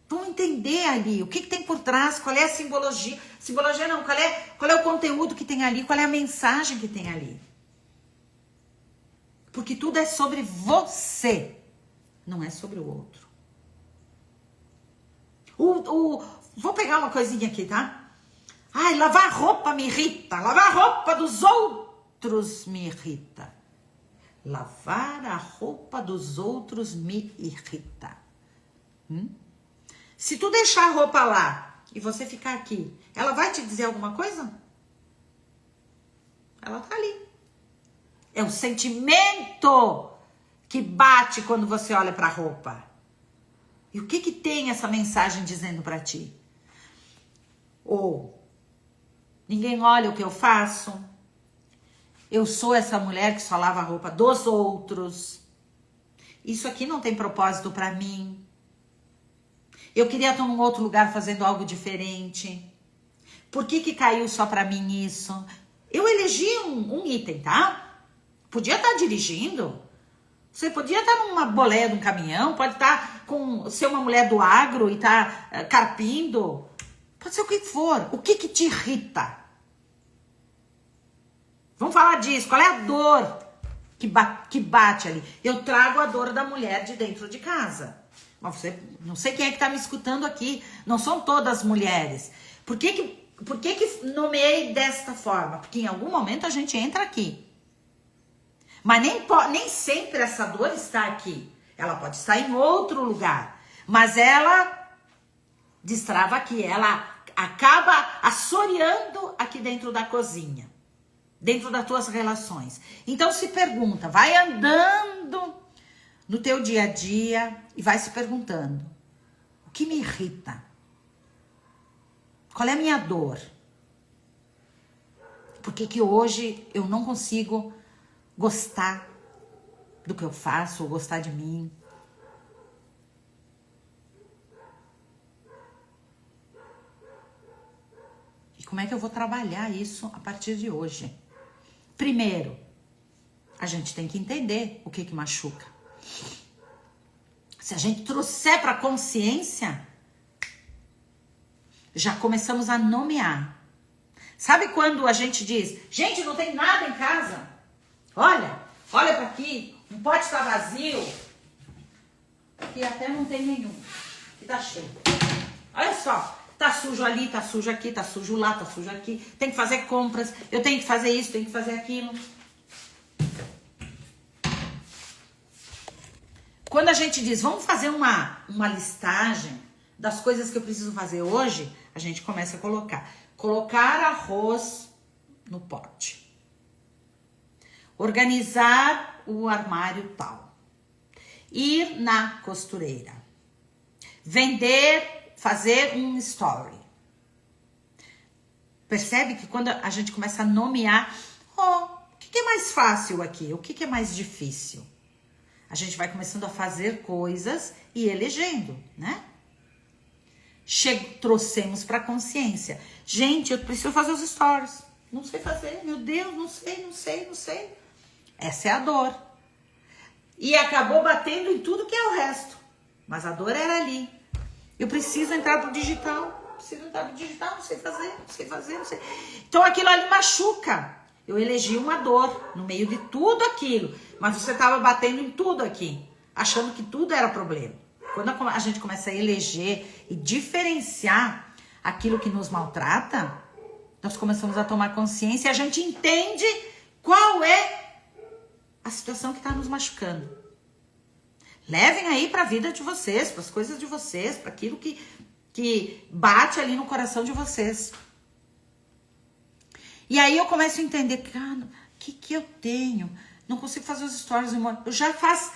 Vamos entender ali o que tem por trás, qual é a simbologia. Simbologia não, qual é o conteúdo que tem ali, qual é a mensagem que tem ali. Porque tudo é sobre você, não é sobre o outro. Vou pegar uma coisinha aqui, tá? Ai, lavar roupa me irrita. Lavar roupa dos outros me irrita. Lavar a roupa dos outros me irrita. Se tu deixar a roupa lá e você ficar aqui, ela vai te dizer alguma coisa? Ela tá ali. É o sentimento que bate quando você olha para a roupa? E o que tem essa mensagem dizendo para ti? Ou ninguém olha o que eu faço? Eu sou essa mulher que só lava a roupa dos outros. Isso aqui não tem propósito para mim. Eu queria estar num outro lugar fazendo algo diferente. Por que caiu só para mim isso? Eu elegi um item, tá? Podia estar dirigindo. Você podia estar numa boleia de um caminhão. Pode estar ser uma mulher do agro e estar carpindo. Pode ser o que for. O que te irrita? Vamos falar disso. Qual é a dor que bate ali? Eu trago a dor da mulher de dentro de casa. Mas você, não sei quem é que tá me escutando aqui. Não são todas mulheres. Por que nomeei desta forma? Porque em algum momento a gente entra aqui. Mas nem sempre essa dor está aqui. Ela pode estar em outro lugar. Mas ela destrava aqui. Ela acaba assoreando aqui dentro da cozinha. Dentro das tuas relações. Então se pergunta, vai andando no teu dia a dia e vai se perguntando: o que me irrita? Qual é a minha dor? Por que hoje eu não consigo gostar do que eu faço ou gostar de mim? E como é que eu vou trabalhar isso a partir de hoje? Primeiro, a gente tem que entender o que machuca. Se a gente trouxer para a consciência, já começamos a nomear. Sabe quando a gente diz, gente, não tem nada em casa? Olha para aqui, um pote está vazio. Aqui até não tem nenhum. Aqui tá cheio. Olha só. Tá sujo ali, tá sujo aqui, tá sujo lá, tá sujo aqui. Tem que fazer compras, eu tenho que fazer isso, tenho que fazer aquilo. Quando a gente diz, vamos fazer uma listagem das coisas que eu preciso fazer hoje, a gente começa a colocar arroz no pote. Organizar o armário tal. Ir na costureira. Fazer um story. Percebe que quando a gente começa a nomear, o que é mais fácil aqui? O que é mais difícil? A gente vai começando a fazer coisas e elegendo, né? Trouxemos para consciência. Gente, eu preciso fazer os stories. Não sei fazer, meu Deus, não sei. Essa é a dor. E acabou batendo em tudo que é o resto. Mas a dor era ali. Eu preciso entrar pro digital. Não sei fazer. Então aquilo ali machuca. Eu elegi uma dor no meio de tudo aquilo. Mas você estava batendo em tudo aqui. Achando que tudo era problema. Quando a gente começa a eleger e diferenciar aquilo que nos maltrata, nós começamos a tomar consciência e a gente entende qual é a situação que está nos machucando. Levem aí para a vida de vocês, para as coisas de vocês, para aquilo que bate ali no coração de vocês. E aí eu começo a entender, cara, o que eu tenho? Não consigo fazer os stories. Eu já faz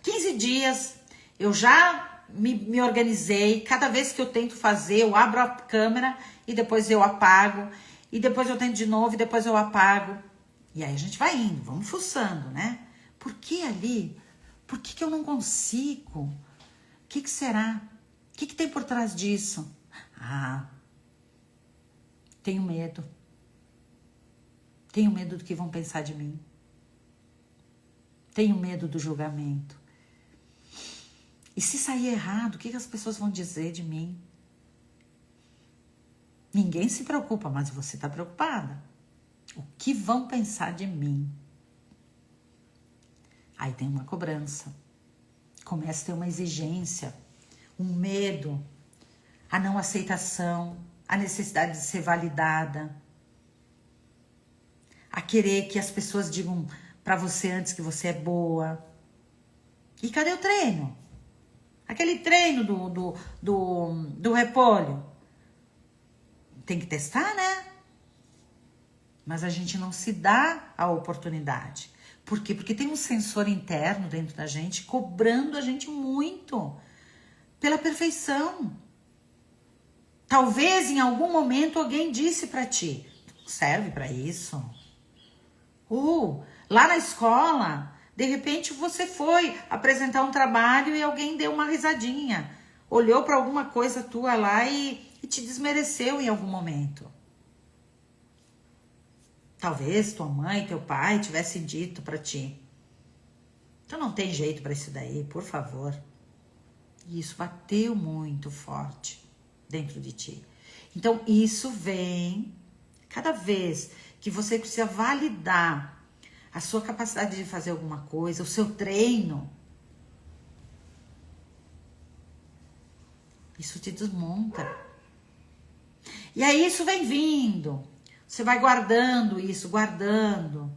15 dias, eu já me organizei. Cada vez que eu tento fazer, eu abro a câmera e depois eu apago. E depois eu tento de novo e depois eu apago. E aí a gente vai indo, vamos fuçando, né? Por que ali? Por que eu não consigo? O que será? O que tem por trás disso? Tenho medo. Tenho medo do que vão pensar de mim. Tenho medo do julgamento. E se sair errado, o que as pessoas vão dizer de mim? Ninguém se preocupa, mas você está preocupada. O que vão pensar de mim? Aí tem uma cobrança. Começa a ter uma exigência, um medo, a não aceitação, a necessidade de ser validada, a querer que as pessoas digam pra você antes que você é boa. E cadê o treino? Aquele treino do repolho. Tem que testar, né? Mas a gente não se dá a oportunidade. Por quê? Porque tem um sensor interno dentro da gente cobrando a gente muito pela perfeição. Talvez em algum momento alguém disse pra ti, não serve pra isso. Ou lá na escola, de repente você foi apresentar um trabalho e alguém deu uma risadinha. Olhou pra alguma coisa tua lá e te desmereceu em algum momento. Talvez tua mãe, teu pai tivessem dito pra ti. Então não tem jeito pra isso daí, por favor. E isso bateu muito forte dentro de ti. Então isso vem cada vez que você precisa validar a sua capacidade de fazer alguma coisa, o seu treino. Isso te desmonta. E aí isso vem vindo. Você vai guardando isso, guardando.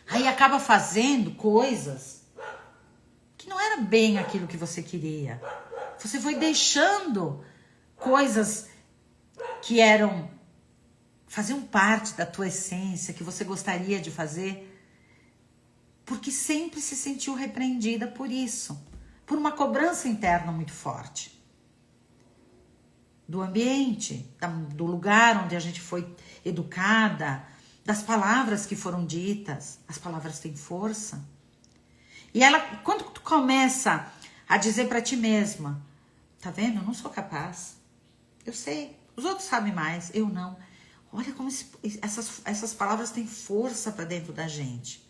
Aí acaba fazendo coisas que não era bem aquilo que você queria. Você foi deixando coisas que faziam parte da tua essência, que você gostaria de fazer, porque sempre se sentiu repreendida por isso, por uma cobrança interna muito forte. Do ambiente, do lugar onde a gente foi educada, das palavras que foram ditas. As palavras têm força. E quando tu começa a dizer pra ti mesma, tá vendo? Eu não sou capaz. Eu sei. Os outros sabem mais. Eu não. Olha como essas palavras têm força pra dentro da gente.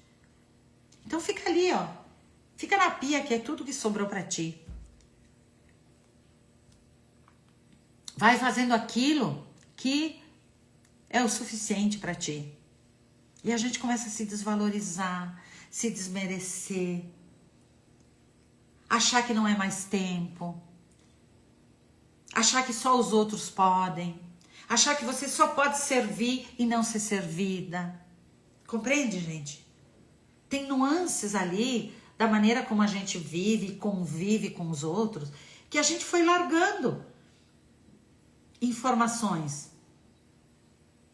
Então fica ali, ó. Fica na pia, que é tudo que sobrou pra ti. Vai fazendo aquilo que é o suficiente pra ti. E a gente começa a se desvalorizar, se desmerecer, achar que não é mais tempo, achar que só os outros podem, achar que você só pode servir e não ser servida. Compreende, gente? Tem nuances ali da maneira como a gente vive e convive com os outros, que a gente foi largando informações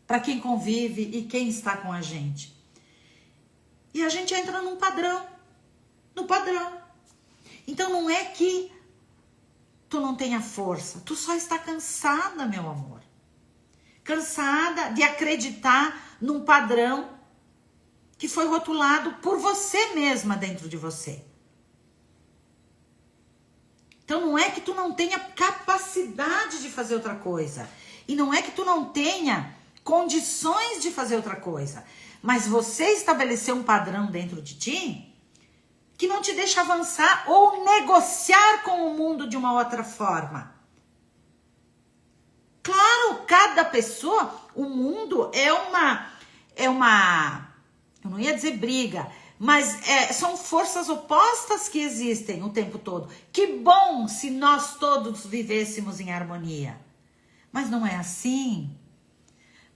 para quem convive e quem está com a gente. E a gente entra no padrão. Então não é que tu não tenha força, tu só está cansada, meu amor. Cansada de acreditar num padrão que foi rotulado por você mesma dentro de você. Então não é que tu não tenha capacidade de fazer outra coisa. E não é que tu não tenha condições de fazer outra coisa. Mas você estabeleceu um padrão dentro de ti que não te deixa avançar ou negociar com o mundo de uma outra forma. Claro, cada pessoa, o mundo é uma, eu não ia dizer briga, mas são forças opostas que existem o tempo todo. Que bom se nós todos vivêssemos em harmonia. Mas não é assim.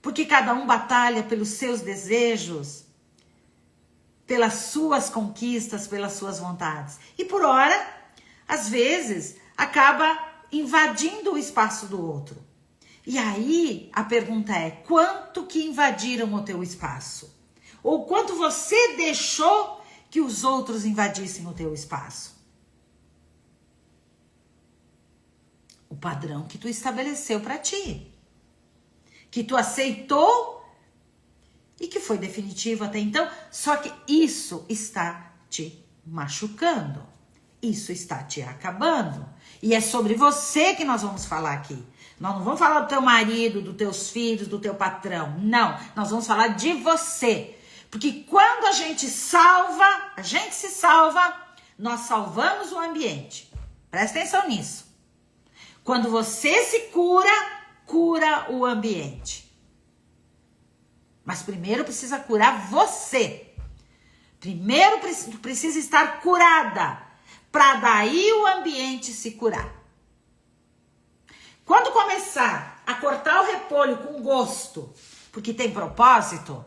Porque cada um batalha pelos seus desejos, pelas suas conquistas, pelas suas vontades. E por hora, às vezes, acaba invadindo o espaço do outro. E aí, a pergunta é, quanto que invadiram o teu espaço? Ou quanto você deixou que os outros invadissem o teu espaço? O padrão que tu estabeleceu para ti. Que tu aceitou e que foi definitivo até então. Só que isso está te machucando. Isso está te acabando. E é sobre você que nós vamos falar aqui. Nós não vamos falar do teu marido, dos teus filhos, do teu patrão. Não, nós vamos falar de você. Porque quando a gente se salva, nós salvamos o ambiente. Presta atenção nisso. Quando você se cura, cura o ambiente. Mas primeiro precisa curar você. Primeiro precisa estar curada, para daí o ambiente se curar. Quando começar a cortar o repolho com gosto, porque tem propósito,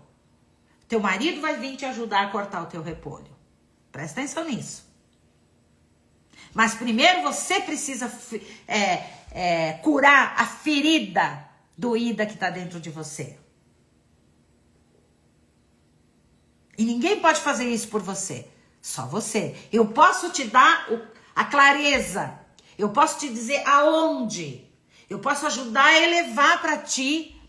teu marido vai vir te ajudar a cortar o teu repolho. Presta atenção nisso. Mas primeiro você precisa curar a ferida doída que está dentro de você. E ninguém pode fazer isso por você. Só você. Eu posso te dar a clareza. Eu posso te dizer aonde. Eu posso ajudar a elevar para ti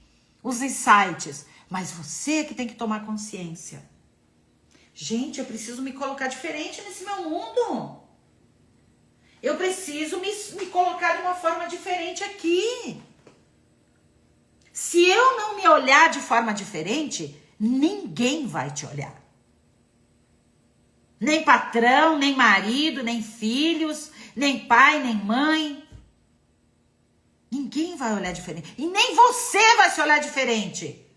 os insights. Mas você que tem que tomar consciência. Gente, eu preciso me colocar diferente nesse meu mundo. Eu preciso me colocar de uma forma diferente aqui. Se eu não me olhar de forma diferente, ninguém vai te olhar. Nem patrão, nem marido, nem filhos, nem pai, nem mãe. Ninguém vai olhar diferente. E nem você vai se olhar diferente.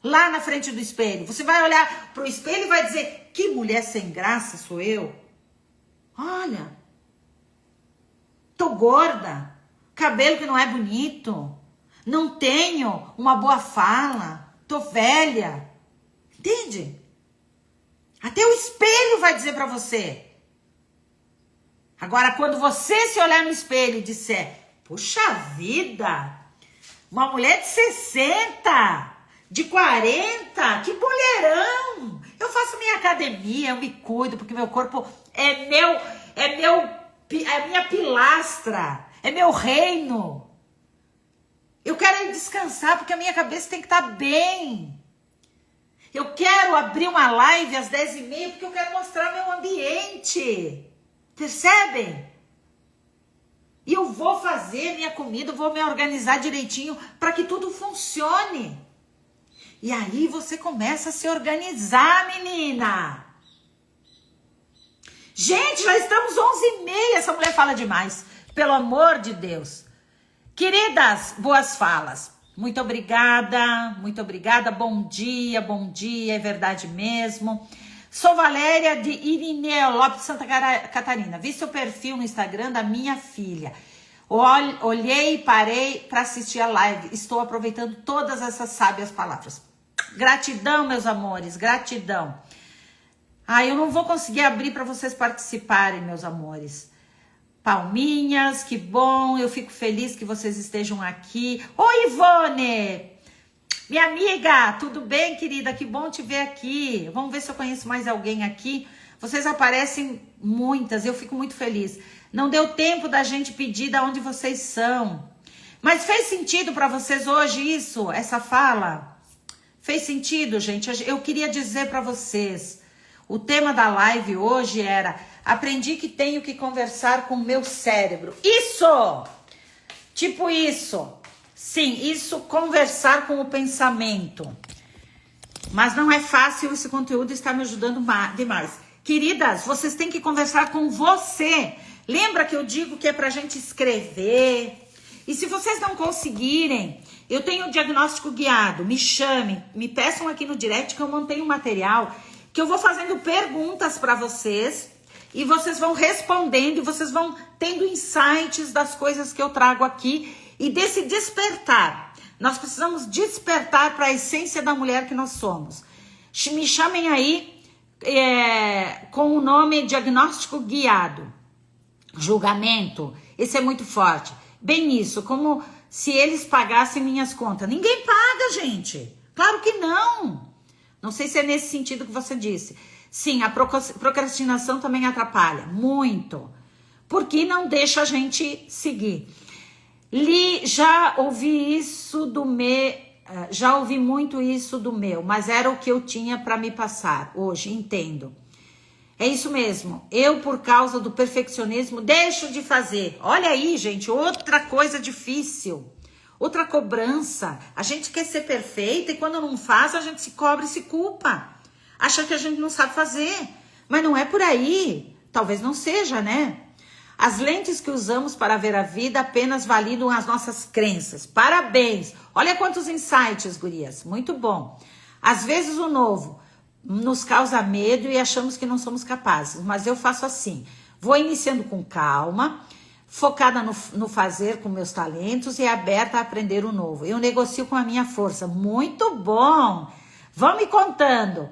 Lá na frente do espelho. Você vai olhar pro espelho e vai dizer, que mulher sem graça sou eu. Olha, tô gorda, cabelo que não é bonito, não tenho uma boa fala, tô velha. Entende? Até o espelho vai dizer pra você. Agora, quando você se olhar no espelho e disser, puxa vida, uma mulher de 60, de 40, que mulherão. Eu faço minha academia, eu me cuido, porque meu corpo é minha pilastra, é meu reino. Eu quero ir descansar, porque a minha cabeça tem que estar bem. Eu quero abrir uma live às 10h30, porque eu quero mostrar meu ambiente. Percebem? E eu vou fazer minha comida, vou me organizar direitinho para que tudo funcione. E aí você começa a se organizar, menina. Gente, já estamos 11h30. Essa mulher fala demais. Pelo amor de Deus. Queridas, boas falas. Muito obrigada, muito obrigada. Bom dia, é verdade mesmo. Sou Valéria de Irineu Lopes, Santa Catarina. Vi seu perfil no Instagram da minha filha. Olhei e parei para assistir a live. Estou aproveitando todas essas sábias palavras. Gratidão, meus amores, gratidão. Eu não vou conseguir abrir para vocês participarem, meus amores. Palminhas, que bom, eu fico feliz que vocês estejam aqui. Oi, Ivone! Minha amiga, tudo bem, querida? Que bom te ver aqui. Vamos ver se eu conheço mais alguém aqui. Vocês aparecem muitas, eu fico muito feliz. Não deu tempo da gente pedir de onde vocês são. Mas fez sentido para vocês hoje isso, essa fala? Fez sentido, gente? Eu queria dizer para vocês, o tema da live hoje era: aprendi que tenho que conversar com o meu cérebro. Isso! Tipo isso. Sim, isso, conversar com o pensamento. Mas não é fácil, esse conteúdo está me ajudando demais. Queridas, vocês têm que conversar com você. Lembra que eu digo que é pra gente escrever? E se vocês não conseguirem, eu tenho um diagnóstico guiado. Me chamem, me peçam aqui no direct que eu montei um material que eu vou fazendo perguntas para vocês e vocês vão respondendo e vocês vão tendo insights das coisas que eu trago aqui e desse despertar. Nós precisamos despertar para a essência da mulher que nós somos. Me chamem aí com o nome diagnóstico guiado. Julgamento, esse é muito forte. Bem isso, como se eles pagassem minhas contas. Ninguém paga, gente. Claro que não. Não sei se é nesse sentido que você disse. Sim, a procrastinação também atrapalha. Muito. Porque não deixa a gente seguir. Já ouvi isso do meu... Já ouvi muito isso do meu, mas era o que eu tinha para me passar. Hoje, entendo. É isso mesmo. Eu, por causa do perfeccionismo, deixo de fazer. Olha aí, gente, outra coisa difícil. Outra cobrança. A gente quer ser perfeita e quando não faz, a gente se cobra e se culpa. Acha que a gente não sabe fazer. Mas não é por aí. Talvez não seja, né? As lentes que usamos para ver a vida apenas validam as nossas crenças. Parabéns! Olha quantos insights, gurias. Muito bom. Às vezes o novo nos causa medo e achamos que não somos capazes. Mas eu faço assim. Vou iniciando com calma, focada no fazer com meus talentos e aberta a aprender o novo. Eu negocio com a minha força. Muito bom! Vão me contando.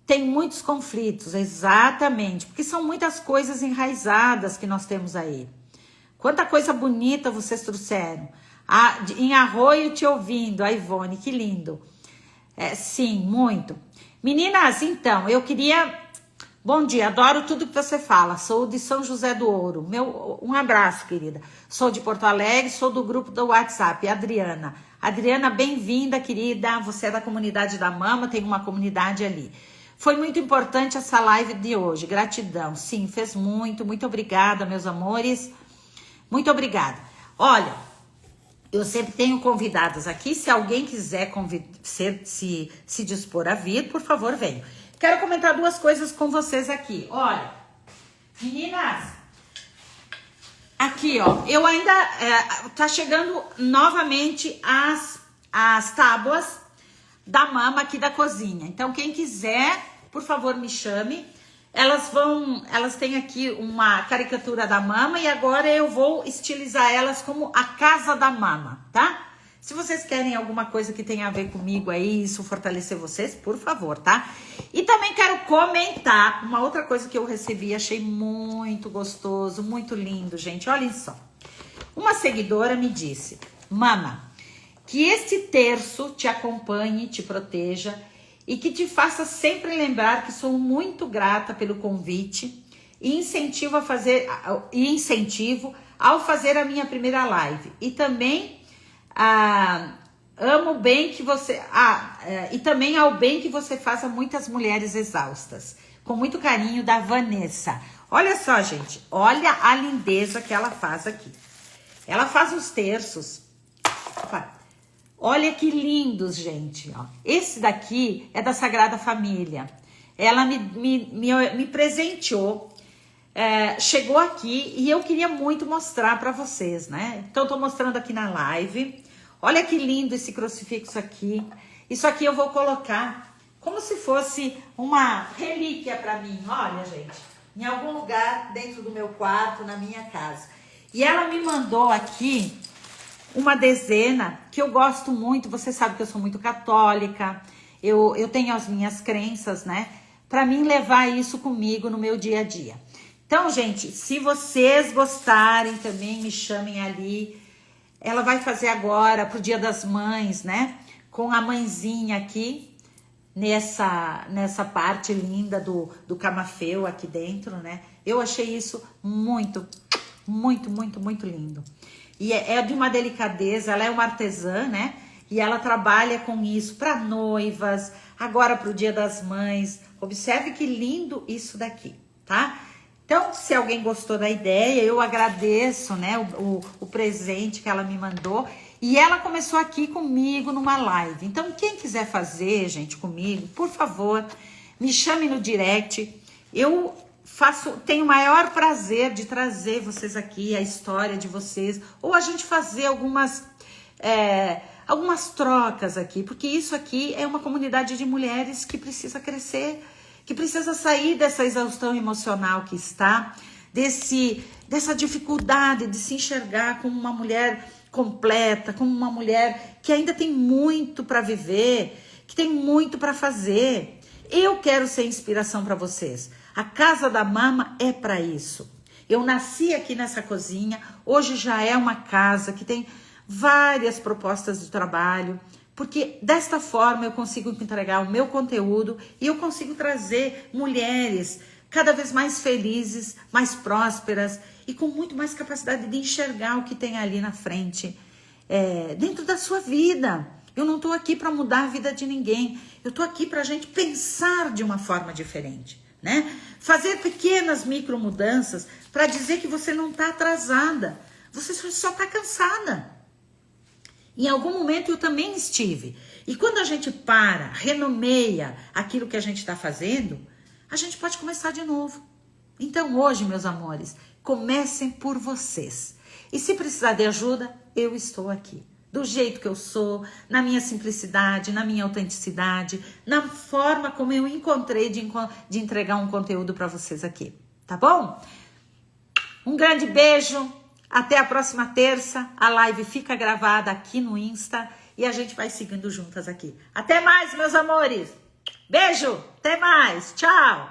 Tem muitos conflitos, exatamente, porque são muitas coisas enraizadas que nós temos aí. Quanta coisa bonita vocês trouxeram. Em Arroio te ouvindo, a Ivone, que lindo. Sim, muito. Meninas, então, eu queria... Bom dia, adoro tudo que você fala. Sou de São José do Ouro. Um abraço, querida. Sou de Porto Alegre, sou do grupo do WhatsApp, Adriana. Adriana, bem-vinda, querida. Você é da comunidade da Mama, tem uma comunidade ali. Foi muito importante essa live de hoje. Gratidão. Sim, fez muito. Muito obrigada, meus amores. Muito obrigada. Olha, eu sempre tenho convidados aqui. Se alguém quiser se dispor a vir, por favor, venha. Quero comentar duas coisas com vocês aqui. Olha, meninas, aqui, ó, eu ainda tá chegando novamente as tábuas da Mama aqui da cozinha. Então, quem quiser, por favor, me chame. Elas têm aqui uma caricatura da Mama e agora eu vou estilizar elas como a casa da Mama, tá? Se vocês querem alguma coisa que tenha a ver comigo aí, isso fortalecer vocês, por favor, tá? E também quero comentar uma outra coisa que eu recebi, achei muito gostoso, muito lindo, gente. Olhem só. Uma seguidora me disse: Mama, que este terço te acompanhe, te proteja e que te faça sempre lembrar que sou muito grata pelo convite e incentivo ao fazer a minha primeira live. E também amo bem que você e também ao bem que você faz a muitas mulheres exaustas. Com muito carinho, da Vanessa. Olha só, gente, olha a lindeza que ela faz aqui. Ela faz os terços. Olha que lindos, gente. Ó. Esse daqui é da Sagrada Família. Ela me presenteou. Chegou aqui e eu queria muito mostrar para vocês, né? Então, tô mostrando aqui na live. Olha que lindo esse crucifixo aqui. Isso aqui eu vou colocar como se fosse uma relíquia para mim. Olha, gente, em algum lugar dentro do meu quarto, na minha casa. E ela me mandou aqui uma dezena que eu gosto muito. Você sabe que eu sou muito católica. Eu tenho as minhas crenças, né? Para mim levar isso comigo no meu dia a dia. Então, gente, se vocês gostarem também, me chamem ali. Ela vai fazer agora pro Dia das Mães, né? Com a mãezinha aqui, nessa parte linda do camafeu aqui dentro, né? Eu achei isso muito, muito, muito, muito lindo. E é de uma delicadeza, ela é uma artesã, né? E ela trabalha com isso para noivas, agora pro Dia das Mães. Observe que lindo isso daqui, tá? Então, se alguém gostou da ideia, eu agradeço, né, o presente que ela me mandou. E ela começou aqui comigo numa live. Então, quem quiser fazer, gente, comigo, por favor, me chame no direct. Eu tenho o maior prazer de trazer vocês aqui, a história de vocês. Ou a gente fazer algumas trocas aqui. Porque isso aqui é uma comunidade de mulheres que precisa crescer, que precisa sair dessa exaustão emocional que está, dessa dificuldade de se enxergar como uma mulher completa, como uma mulher que ainda tem muito para viver, que tem muito para fazer. Eu quero ser inspiração para vocês. A Casa da Mama é para isso. Eu nasci aqui nessa cozinha, hoje já é uma casa que tem várias propostas de trabalho, porque desta forma eu consigo entregar o meu conteúdo e eu consigo trazer mulheres cada vez mais felizes, mais prósperas e com muito mais capacidade de enxergar o que tem ali na frente, dentro da sua vida. Eu não estou aqui para mudar a vida de ninguém, eu estou aqui para a gente pensar de uma forma diferente, né? Fazer pequenas micro mudanças para dizer que você não está atrasada, você só está cansada. Em algum momento eu também estive. E quando a gente renomeia aquilo que a gente está fazendo, a gente pode começar de novo. Então hoje, meus amores, comecem por vocês. E se precisar de ajuda, eu estou aqui. Do jeito que eu sou, na minha simplicidade, na minha autenticidade, na forma como eu encontrei de entregar um conteúdo para vocês aqui. Tá bom? Um grande beijo. Até a próxima terça, a live fica gravada aqui no Insta e a gente vai seguindo juntas aqui. Até mais, meus amores. Beijo, até mais, tchau.